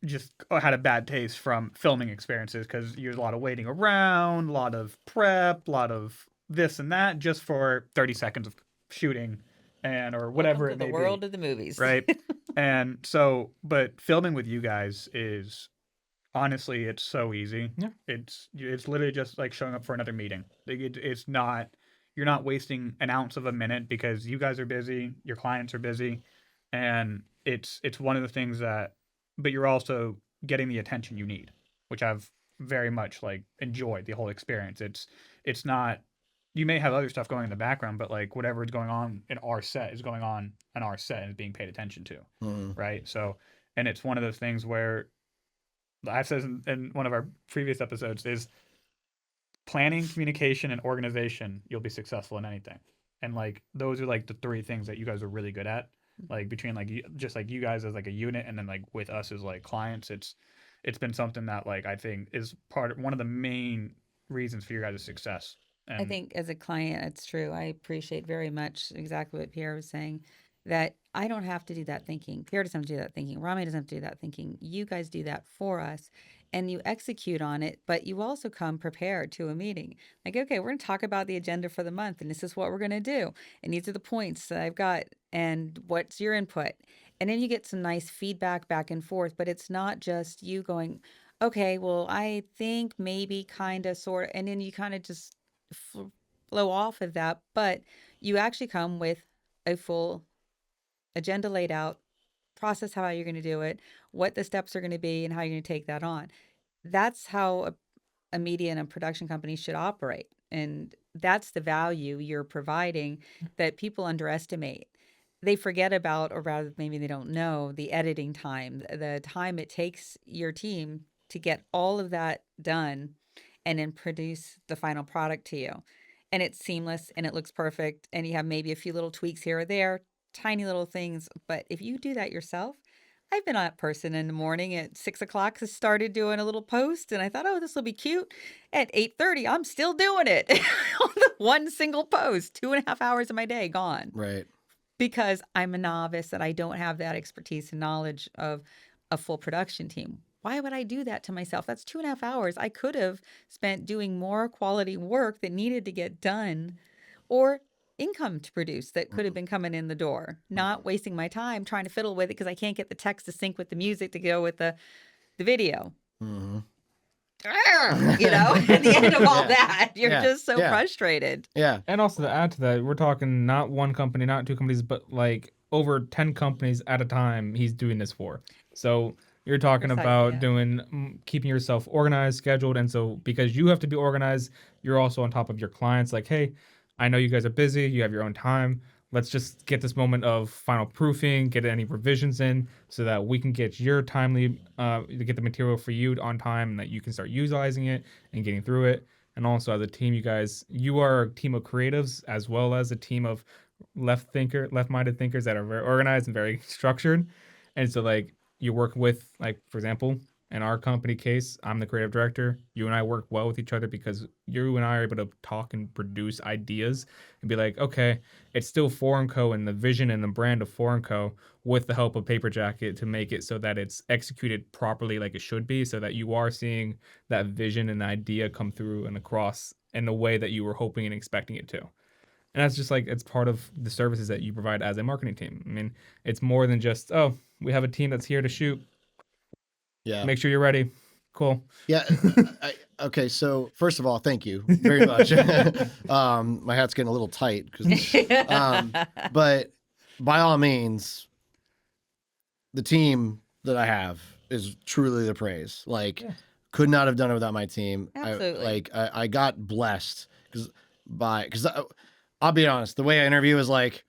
just had a bad taste from filming experiences because there's a lot of waiting around, a lot of prep, a lot of this and that just for 30 seconds of shooting or whatever Welcome to it may the world be, of the movies. right? And so, but filming with you guys is honestly, it's so easy. Yeah. It's literally just like showing up for another meeting. Like it's not, you're not wasting an ounce of a minute because you guys are busy, your clients are busy, and it's one of the things that, but you're also getting the attention you need, which I've very much like enjoyed the whole experience. It's not, you may have other stuff going in the background, but like whatever is going on in our set is going on in our set and is being paid attention to, Mhm. right? So, and it's one of those things where I've said in one of our previous episodes is planning, communication, and organization. You'll be successful in anything, and like those are like the 3 things that you guys are really good at. Like between like just like you guys as like a unit, and then like with us as like clients, it's been something that like I think is one of the main reasons for your guys' success. And I think as a client, it's true. I appreciate very much exactly what Pierre was saying, that I don't have to do that thinking. Pierre doesn't have to do that thinking. Rami doesn't have to do that thinking. You guys do that for us and you execute on it, but you also come prepared to a meeting. Like, okay, we're going to talk about the agenda for the month and this is what we're going to do. And these are the points that I've got and what's your input. And then you get some nice feedback back and forth, but it's not just you going, okay, well, I think maybe kind of sort of, and then you kind of just flow off of that, but you actually come with a full agenda laid out, process how you're going to do it, what the steps are going to be, and how you're going to take that on. That's how a media and a production company should operate. And that's the value you're providing that people underestimate. They forget about, or rather, maybe they don't know, the editing time, the time it takes your team to get all of that done and then produce the final product to you. And it's seamless and it looks perfect. And you have maybe a few little tweaks here or there, tiny little things. But if you do that yourself, I've been that person in the morning at 6 o'clock. I started doing a little post, and I thought, oh, this will be cute. At 8:30, I'm still doing it on the one single post. 2.5 hours of my day gone Right. because I'm a novice and I don't have that expertise and knowledge of a full production team. Why would I do that to myself? That's 2.5 hours I could have spent doing more quality work that needed to get done, or income to produce that could have been coming in the door, not wasting my time trying to fiddle with it because I can't get the text to sync with the music to go with the video. Mm-hmm. At the end of all Yeah. that, you're Yeah. just so Yeah. frustrated. Yeah. And also to add to that, we're talking not one company, not two companies, but like over 10 companies at a time he's doing this for. So you're talking Precisely, about yeah. doing keeping yourself organized, scheduled, and so because you have to be organized, you're also on top of your clients. Like, hey, I know you guys are busy, you have your own time. Let's just get this moment of final proofing, get any revisions in, so that we can get your timely, get the material for you on time, and that you can start utilizing it and getting through it. And also as a team, you are a team of creatives as well as a team of left-minded thinkers that are very organized and very structured. And so like you work with, like, for example, in our company case, I'm the creative director. You and I work well with each other because you and I are able to talk and produce ideas and be like, okay, it's still Foreign Co. and the vision and the brand of Foreign Co. with the help of Paper Jacket to make it so that it's executed properly like it should be, so that you are seeing that vision and idea come through and across in the way that you were hoping and expecting it to. And that's just like, it's part of the services that you provide as a marketing team. I mean, it's more than just, oh, we have a team that's here to shoot. Yeah. Make sure you're ready. Cool. Yeah. Okay. So first of all, thank you very much. My hat's getting a little tight, but by all means, the team that I have is truly the praise. Like, could not have done it without my team. Absolutely. I got blessed because I'll be honest, the way I interview is like,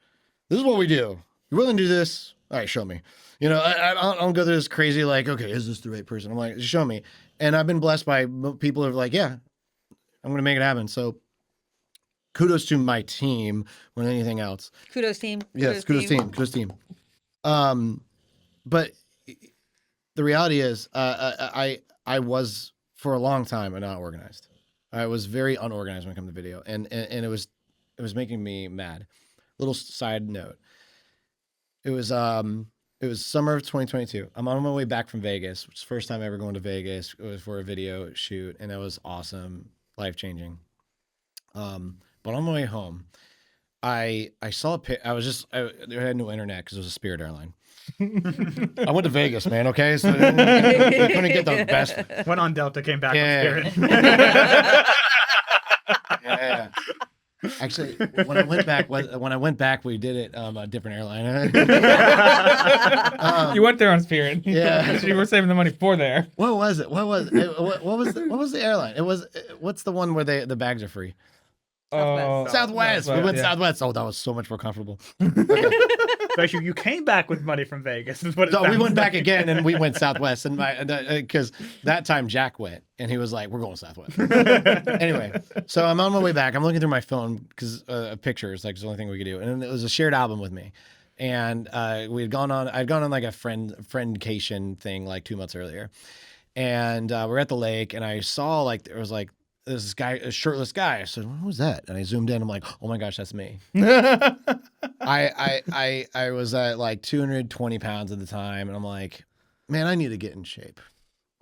this is what we do. You willing to do this? All right, show me. I don't go through this crazy, like, okay, is this the right person? I'm like, show me. And I've been blessed by people who are like, yeah, I'm going to make it happen. So kudos to my team more than anything else. Kudos team. Yes, kudos team. But the reality is, I was for a long time not organized. I was very unorganized when it came to video, and it was making me mad. Little side note. It was summer of 2022. I'm on my way back from Vegas, which is the first time ever going to Vegas. It was for a video shoot, and it was awesome, life-changing. But on my way home, I saw a pic. I had no internet because it was a Spirit airline. I went to Vegas, man. Okay, so they couldn't get the best. Went on Delta, came back Yeah. on Spirit. Yeah. Actually, when I went back, we did it a different airline. You went there on Spirit. Yeah. So you were saving the money for there. What was it? What was the airline? It was what's the one where the bags are free? Southwest. We went Southwest. Oh, that was so much more comfortable. Okay. So actually, you came back with money from Vegas. Is what it So we sounds went back like. again, and we went Southwest, and because that time Jack went, and he was like, "We're going Southwest." Anyway, so I'm on my way back. I'm looking through my phone because pictures, like, it's the only thing we could do, and it was a shared album with me, and I'd gone on like a friendcation thing like 2 months earlier, and we're at the lake, and I saw like there was like this guy, a shirtless guy. I said, "What was that?" And I zoomed in. I'm like, "Oh my gosh, that's me." I was at like 220 pounds at the time, and I'm like, man, I need to get in shape.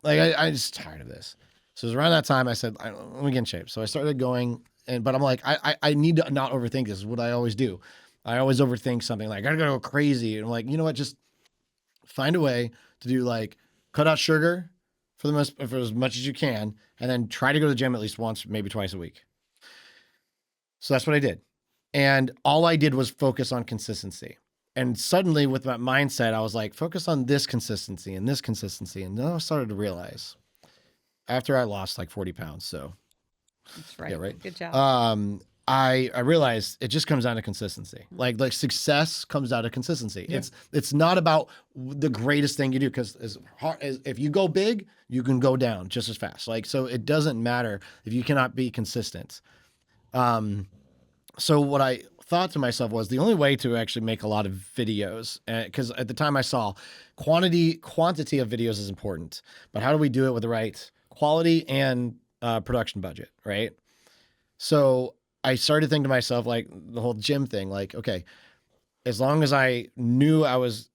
Like, I'm just tired of this. So it was around that time I said, let me get in shape. So I started going, but I'm like, I need to not overthink. This is what I always do. I always overthink something. Like, I gotta go crazy. And I'm like, you know what? Just find a way to do, like, cut out sugar for as much as you can, and then try to go to the gym at least once, maybe twice a week. So that's what I did. And all I did was focus on consistency. And suddenly with that mindset, I was like, focus on this consistency and this consistency. And then I started to realize after I lost like 40 pounds. So That's right. yeah, right. Good job. I realized it just comes down to consistency. Like success comes down to consistency. Yeah. It's not about the greatest thing you do, because as hard as if you go big, you can go down just as fast. Like, so it doesn't matter if you cannot be consistent. so what I thought to myself was the only way to actually make a lot of videos, because at the time I saw quantity of videos is important, but how do we do it with the right quality and production budget, right? So I started thinking to myself, like the whole gym thing, like, okay, as long as I knew I was,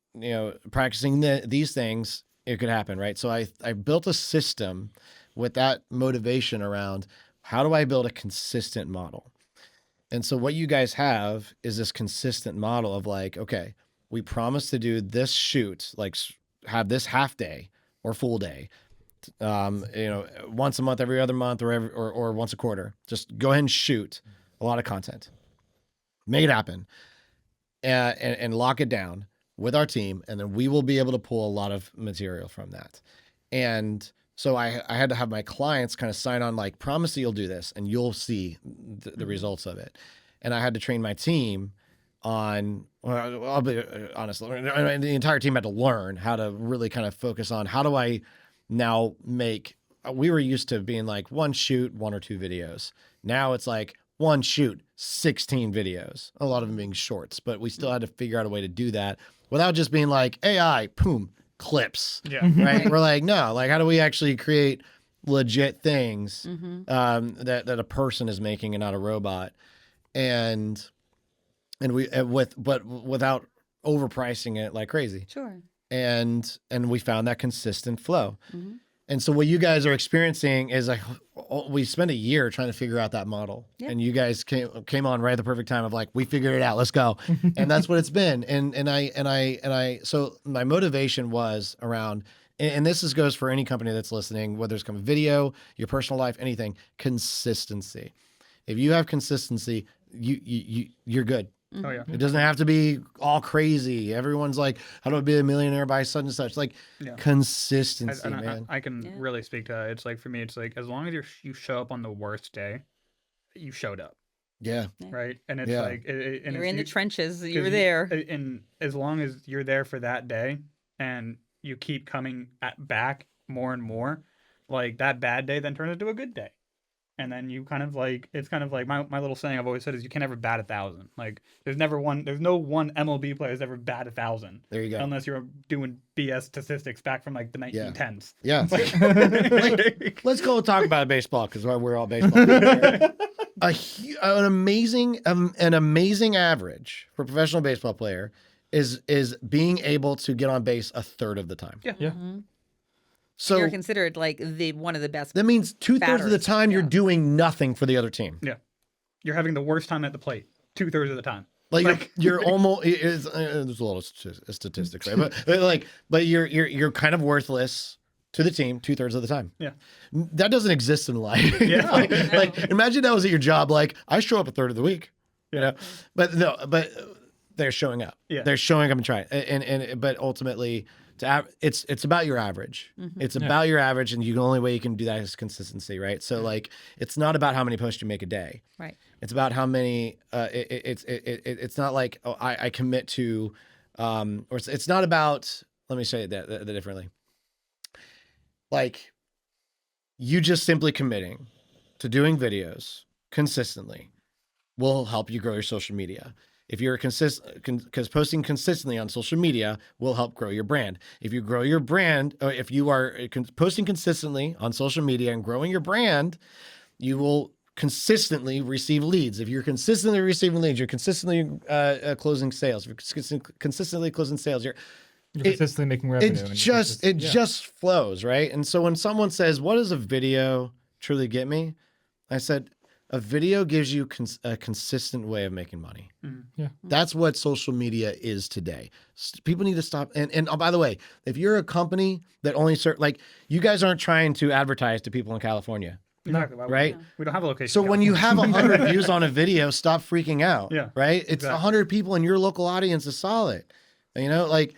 practicing these things, it could happen, right? So I built a system with that motivation around how do I build a consistent model? And so what you guys have is this consistent model of like, okay, we promise to do this shoot, like have this half day or full day, once a month, every other month, or once a quarter. Just go ahead and shoot a lot of content, make it happen, and lock it down with our team, and then we will be able to pull a lot of material from that. And so I had to have my clients kind of sign on, like, promise that you'll do this, and you'll see the results of it. And I had to train my team on, well, I'll be honest, the entire team had to learn how to really kind of focus on how do I now make, we were used to being like one shoot, 1 or 2 videos. Now it's like one shoot, 16 videos, a lot of them being shorts, but we still had to figure out a way to do that without just being like AI, boom, clips. Yeah. Right. We're like, no, like, how do we actually create legit things that a person is making and not a robot? And without overpricing it like crazy. Sure. And we found that consistent flow. And so what you guys are experiencing is like, we spent a year trying to figure out that model, and you guys came on right at the perfect time of like, we figured it out, let's go. And that's what it's been. So my motivation was around, and this goes for any company that's listening, whether it's come video, your personal life, anything, consistency. If you have consistency, you're good. Oh yeah. It doesn't have to be all crazy. Everyone's like, how do I be a millionaire by such and such? Like, consistency, man. I can really speak to that. It's like, for me, it's like, as long as you show up on the worst day, you showed up. Yeah. Right. And it's like, and You're in the trenches. You were there. And as long as you're there for that day and you keep coming back more and more, like, that bad day then turns into a good day. And then you kind of like, it's kind of like my little saying I've always said is, you can never bat 1,000. Like, there's no one MLB player who's ever bat 1,000. There you go. Unless you're doing BS statistics back from like the 1910s. Yeah. Like, let's go talk about baseball, because we're all baseball. An amazing average for a professional baseball player is being able to get on base a third of the time. Yeah. Yeah. So So you're considered like one of the best. that means 2/3 of the batters. time you're doing nothing for the other team. Yeah. You're having the worst time at the plate 2/3 of the time. Like you're almost, there's a lot of statistics, right? But you're kind of worthless to the team 2/3 of the time. Yeah. That doesn't exist in life. Yeah. like imagine that was at your job. Like, I show up a third of the week, but no, but they're showing up. Yeah. They're showing up and trying. But ultimately, it's about your average. It's about your average, and the only way you can do that is consistency, right? So like, it's not about how many posts you make a day. Right. It's about how many. It's not like, oh, I commit to, or it's not about. Let me say that differently. Like, you just simply committing to doing videos consistently will help you grow your social media. If you're because posting consistently on social media will help grow your brand. If you grow your brand, or if you are posting consistently on social media and growing your brand, you will consistently receive leads. If you're consistently receiving leads, you're consistently closing sales. If you're consistently closing sales, You're consistently making revenue. It just flows, right? And so when someone says, "What does a video truly get me?" I said, a video gives you a consistent way of making money. Yeah. That's what social media is today. People need to stop. And oh, by the way, if you're a company that only like, you guys aren't trying to advertise to people in California, Exactly. right? We don't have a location. So when you have 100 views on a video, stop freaking out. Yeah, right. It's exactly. 100 people, and your local audience is solid. Like.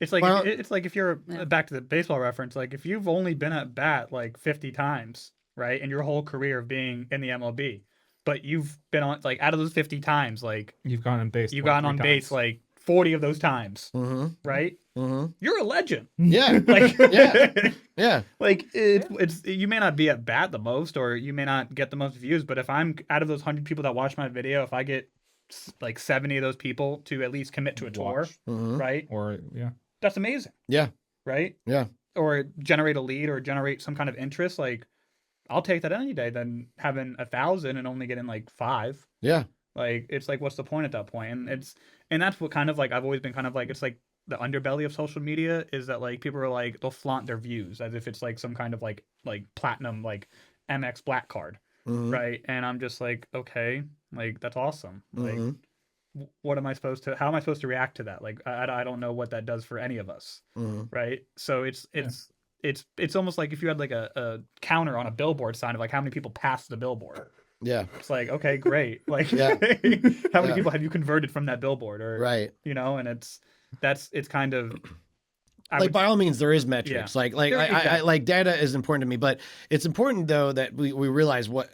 It's like, Well, it's like, if you're back to the baseball reference, like, if you've only been at bat like 50 times, right, in your whole career of being in the MLB, but you've been on, like, out of those 50 times, like, You've gone on base. you've gotten on base like 40 of those times, Mm-hmm. right? Mm-hmm. You're a legend. Yeah. Like, Yeah. Yeah. like it's you may not be at bat the most, or you may not get the most views, but if I'm out of those 100 people that watch my video, if I get like 70 of those people to at least commit to a tour, Watch. Mm-hmm. right? Or yeah. That's amazing, Yeah. right? Yeah. Or generate a lead or generate some kind of interest. Like, I'll take that any day than having 1,000 and only getting like 5. Yeah. Like, it's like, what's the point at that point? And that's what kind of like I've always been kind of like, it's like the underbelly of social media is that like people are like, they'll flaunt their views as if it's like some kind of like platinum like MX black card, Mm-hmm. right? And I'm just like, okay, like that's awesome. Like, Mm-hmm. what am I supposed to? How am I supposed to react to that? Like, I don't know what that does for any of us, Mm-hmm. right? So it's almost like if you had like a counter on a billboard sign of like how many people passed the billboard. Yeah. It's like, okay, great. Like, Yeah. how many Yeah. people have you converted from that billboard? Or, Right. you know, and it's kind of, Like by all means, there is metrics. Yeah. Like There- I exactly. like data is important to me, but it's important though that we realize what,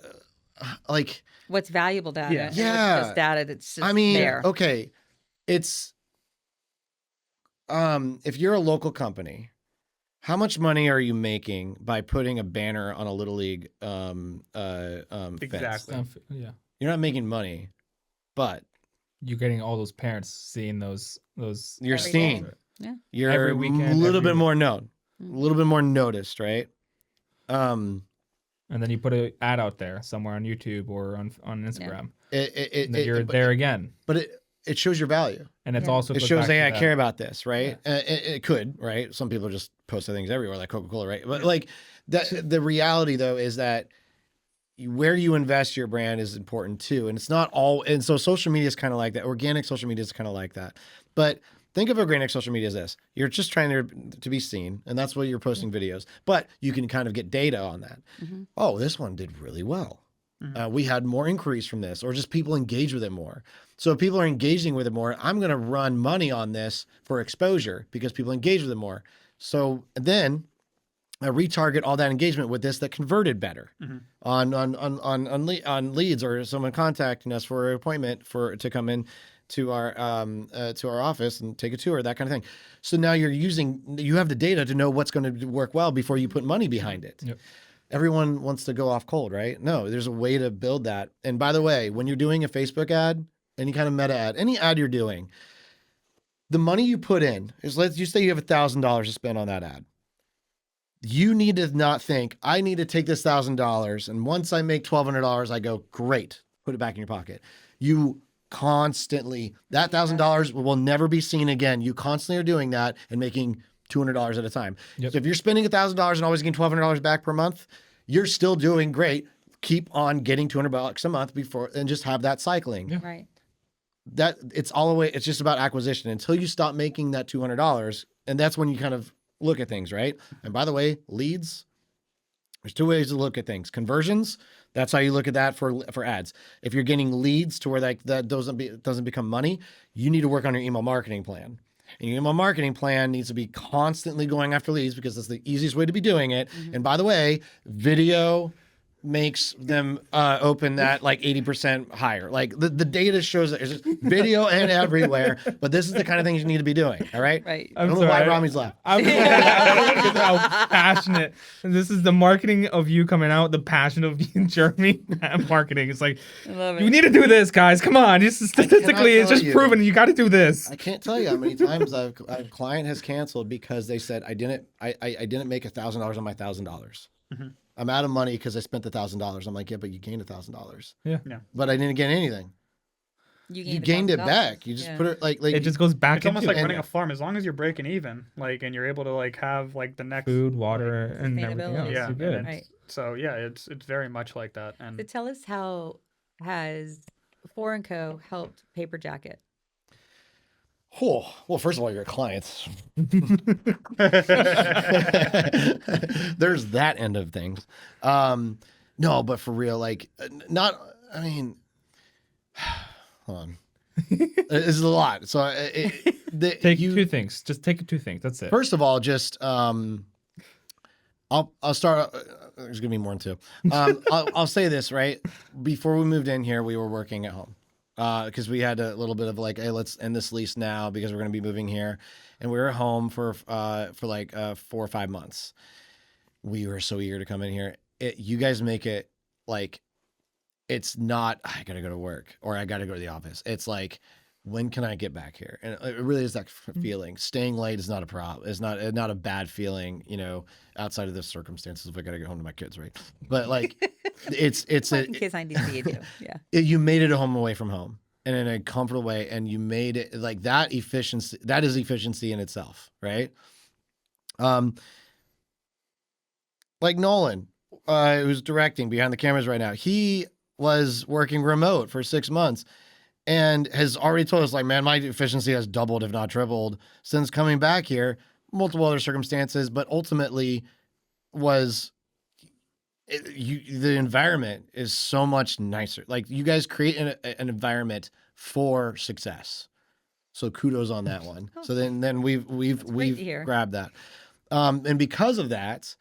like, What's valuable data? Yeah. and Yeah. what's just data that's just I mean, there. okay, it's, if you're a local company, how much money are you making by putting a banner on a little league, fence? Exactly. Yeah. You're not making money, but You're getting all those parents seeing those. you're Every seen. day. Yeah. You're Every a weekend, little every bit week. more known, a Mhm. little bit more noticed, right? And then you put an ad out there somewhere on YouTube or on Instagram. And then you're there again. But it shows your value. And it's Yeah. also It goes shows back hey, to I that. care about this, right? It could, right? Some people just post things everywhere, like Coca-Cola, right? But like the reality though is that where you invest your brand is important too, and it's not all. And so social media is kind of like that. Organic social media is kind of like that. But think of organic social media as this: you're just trying to be seen, and that's why you're posting videos. But you can kind of get data on that. Mhm. Oh, this one did really well. We had more inquiries from this, or just people engage with it more. So if people are engaging with it more, I'm going to run money on this for exposure because people engage with it more. So then I retarget all that engagement with this that converted better on leads, or someone contacting us for an appointment to come in to our office and take a tour, that kind of thing. So now you have the data to know what's going to work well before you put money behind it. Yep. Everyone wants to go off cold, right? No, there's a way to build that. And by the way, when you're doing a Facebook ad, any kind of meta ad, any ad you're doing, the money you put in is, let's you say you have $1,000 to spend on that ad. You need to not think, I need to take this $1,000 and once I make $1,200, I go, great, put it back in your pocket. You constantly, that $1,000 will never be seen again. You constantly are doing that and making $200 at a time. Yep. So if you're spending $1,000 and always getting $1,200 back per month, you're still doing great. Keep on getting $200 a month and just have that cycling. Yeah. Right. That it's all the way. It's just about acquisition until you stop making that $200, and that's when you kind of look at things, right? And by the way, leads. There's two ways to look at things. Conversions. That's how you look at that for ads. If you're getting leads to where that doesn't become money, you need to work on your email marketing plan. And your email marketing plan needs to be constantly going after leads because that's the easiest way to be doing it. And by the way, video makes them open that like 80% higher. Like the data shows that it's just video and everywhere, but this is the kind of things you need to be doing. All right. Right. I don't know why Rami's laughing. I'm how passionate. And this is the marketing of you coming out, the passion of you, Jeremy, and marketing. It's like, I love you it. need to do this, guys. Come on. Just statistically, it's tell just you. proven you got to do this. I can't tell you how many times a client has canceled because they said I didn't make $1,000 on my $1,000. I'm out of money because I spent the $1,000. I'm like, yeah, but you gained $1,000. Yeah. But I didn't gain anything. You gained it $1,000. back. You just Yeah. put it like It just goes back It's almost into like running a farm. As long as you're breaking even, like, and you're able to like have like the next food, water, and everything Sustainability. else. Yeah, You're good. and Right. So yeah, it's very much like that. And So tell us, how has Foreign Co. helped Paper Jacket? Oh, well, first of all, you're a client. There's that end of things. No, but for real, like, not, I mean, hold on. It's a lot. So Take two things. Just take two things. That's it. First of all, just, I'll start, there's gonna be more than two. I'll say this, right? Before we moved in here, we were working at home. because we had a little bit of like, hey, let's end this lease now because we're going to be moving here, and we were home for like 4 or 5 months. We were so eager to come in here. You guys make it like it's not I gotta go to work or I gotta go to the office. It's like, when can I get back here? And it really is that feeling. Staying late is not a problem. It's not a bad feeling, outside of the circumstances if I gotta get home to my kids, right? But like, it's In case I need to see you too. Yeah. you made it a home away from home and in a comfortable way, and you made it like that efficiency. That is efficiency in itself, right? Like Nolan, who's directing behind the cameras right now. He was working remote for 6 months and has already told us, like, man, my efficiency has doubled, if not tripled, since coming back here. Multiple other circumstances, but ultimately the environment is so much nicer. Like, you guys create an environment for success. So kudos on that one. So then we've grabbed that, and because of that,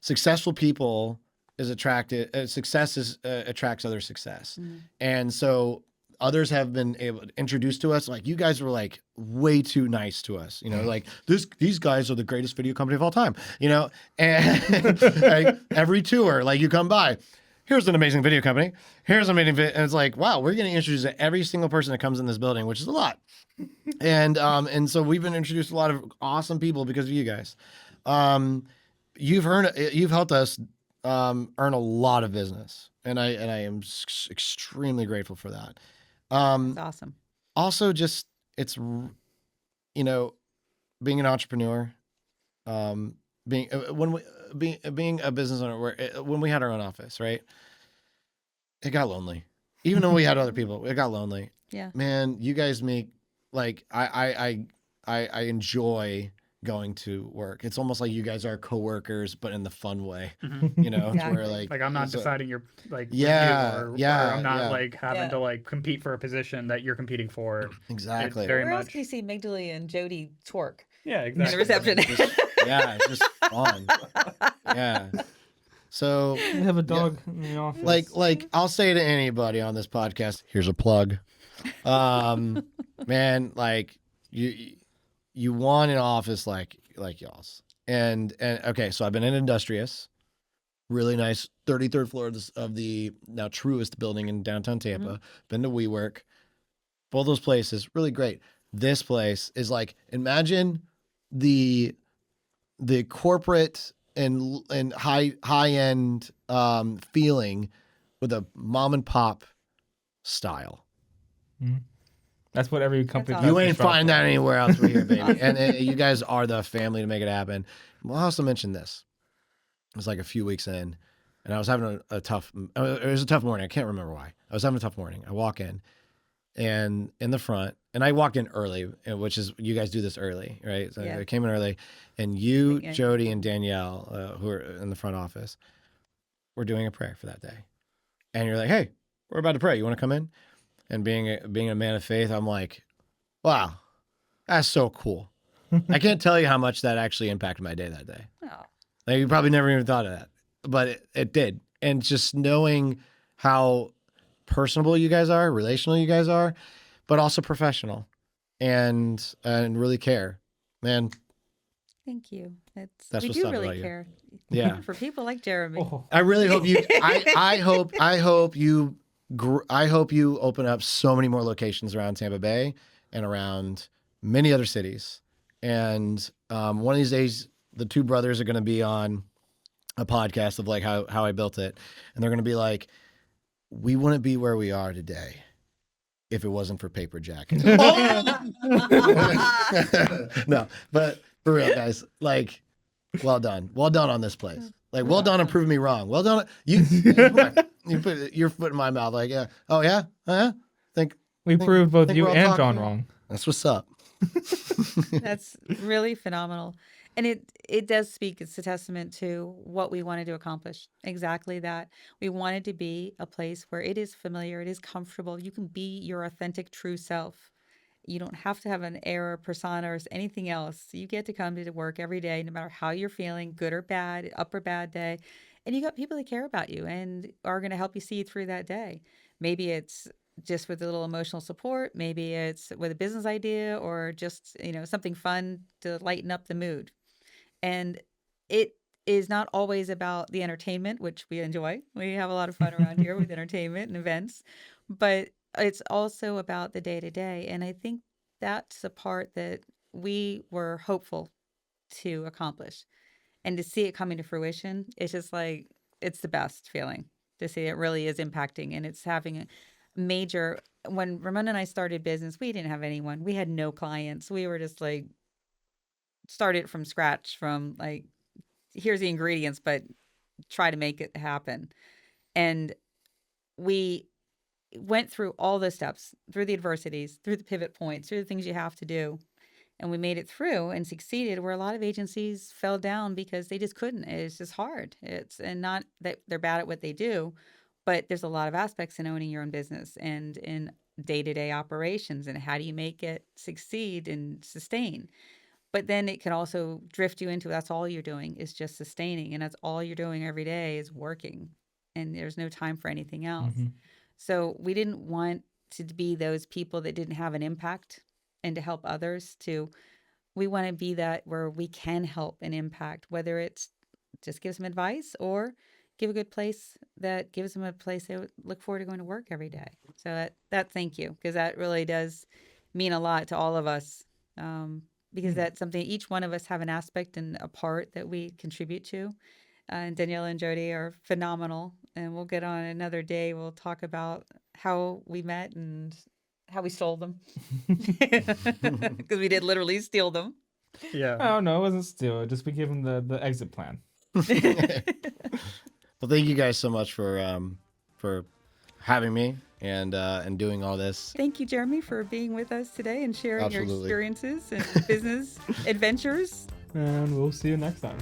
successful people is attracted. Success attracts other success, and so others have been able to introduce to us. Like, you guys were like way too nice to us. Like these guys are the greatest video company of all time. And like, every tour, like, you come by, here's an amazing video company. Here's an amazing and it's like, wow, we're getting introduced to every single person that comes in this building, which is a lot. And so we've been introduced to a lot of awesome people because of you guys. You've helped us earn a lot of business, and I am extremely grateful for that. That's awesome. Also, just it's being an entrepreneur, being a business owner. When we had our own office, right? It got lonely. Even though we had other people, it got lonely. Yeah. Man, you guys make like I enjoy going to work. It's almost like you guys are coworkers, but in the fun way. It's where like I'm not deciding you're like Yeah, with you, yeah, or I'm not yeah. like having to like compete for a position that you're competing for. Exactly. It's very Where else much. can you see Migdaly and Jody twerk Yeah, in the exactly. reception? It's just fun. Yeah. So We have a dog in the office. like I'll say to anybody on this podcast, here's a plug. Man, like you want an office like y'all's. And okay, so I've been in Industrious, really nice 33rd floor of the now Truist building in downtown Tampa. Been to WeWork. Both those places, really great. This place is like, imagine the corporate and high end feeling with a mom and pop style. That's what every company That's does. You to ain't strive find for. that anywhere else but here, baby. And you guys are the family to make it happen. Well, I also mentioned this. It was like a few weeks in, and I was having a tough. It was a tough morning. I can't remember why. I was having a tough morning. I walk in, and in the front, and I walked in early, which is, you guys do this early, right? So Yeah. I came in early, and you, Yeah. Jody, and Danielle, who are in the front office, were doing a prayer for that day. And you're like, hey, we're about to pray. You want to come in? And being a man of faith, I'm like, wow, that's so cool. I can't tell you how much that actually impacted my day that day. Oh, Like, you probably never even thought of that, but it did. And just knowing how personable you guys are, relational you guys are, but also professional and really care, man. thank you. That's we what's do up really about you. care. Yeah. For people like Jeremy. Oh, I really hope you. I hope you. I hope you open up so many more locations around Tampa Bay and around many other cities. And one of these days, the two brothers are going to be on a podcast of like how I built it, and they're going to be like, we wouldn't be where we are today if it wasn't for Paper Jack. No, but for real, guys, like, well done on this place. Like, well done on proving me wrong. Well done. You put your foot in my mouth. Like, yeah. Oh yeah. Think we proved both think you we're all and talking John here? wrong. That's what's up. That's really phenomenal. And it does speak, it's a testament to what we wanted to accomplish. Exactly that. We wanted to be a place where it is familiar, it is comfortable. You can be your authentic, true self. You don't have to have an air or persona or anything else. You get to come to work every day, no matter how you're feeling, good or bad, up or bad day. And you got people that care about you and are going to help you see through that day. Maybe it's just with a little emotional support. Maybe it's with a business idea or just, something fun to lighten up the mood. And it is not always about the entertainment, which we enjoy. We have a lot of fun around here with entertainment and events, but it's also about the day to day. And I think that's the part that we were hopeful to accomplish, and to see it coming to fruition. It's just like, it's the best feeling to see it really is impacting, and it's having a major. When Ramona and I started business, we didn't have anyone. We had no clients. We were just like, started from scratch, from like, here's the ingredients, but try to make it happen. And we went through all the steps, through the adversities, through the pivot points, through the things you have to do. And we made it through and succeeded, where a lot of agencies fell down because they just couldn't. It's just hard. And not that they're bad at what they do, but there's a lot of aspects in owning your own business and in day-to-day operations, and how do you make it succeed and sustain. But then it can also drift you into, that's all you're doing is just sustaining, and that's all you're doing every day is working, and there's no time for anything else. So we didn't want to be those people that didn't have an impact and to help others. We want to be that where we can help and impact, whether it's just give some advice or give a good place that gives them a place they would look forward to going to work every day. So that thank you, because that really does mean a lot to all of us. Because that's something, each one of us have an aspect and a part that we contribute to. And Daniela and Jody are phenomenal. And we'll get on another day. We'll talk about how we met and how we stole them. Because we did literally steal them. Yeah. Oh, no, it wasn't steal. Just we gave them the exit plan. Well, thank you guys so much for having me and doing all this. Thank you, Jeremy, for being with us today and sharing your Absolutely. experiences and business adventures. And we'll see you next time.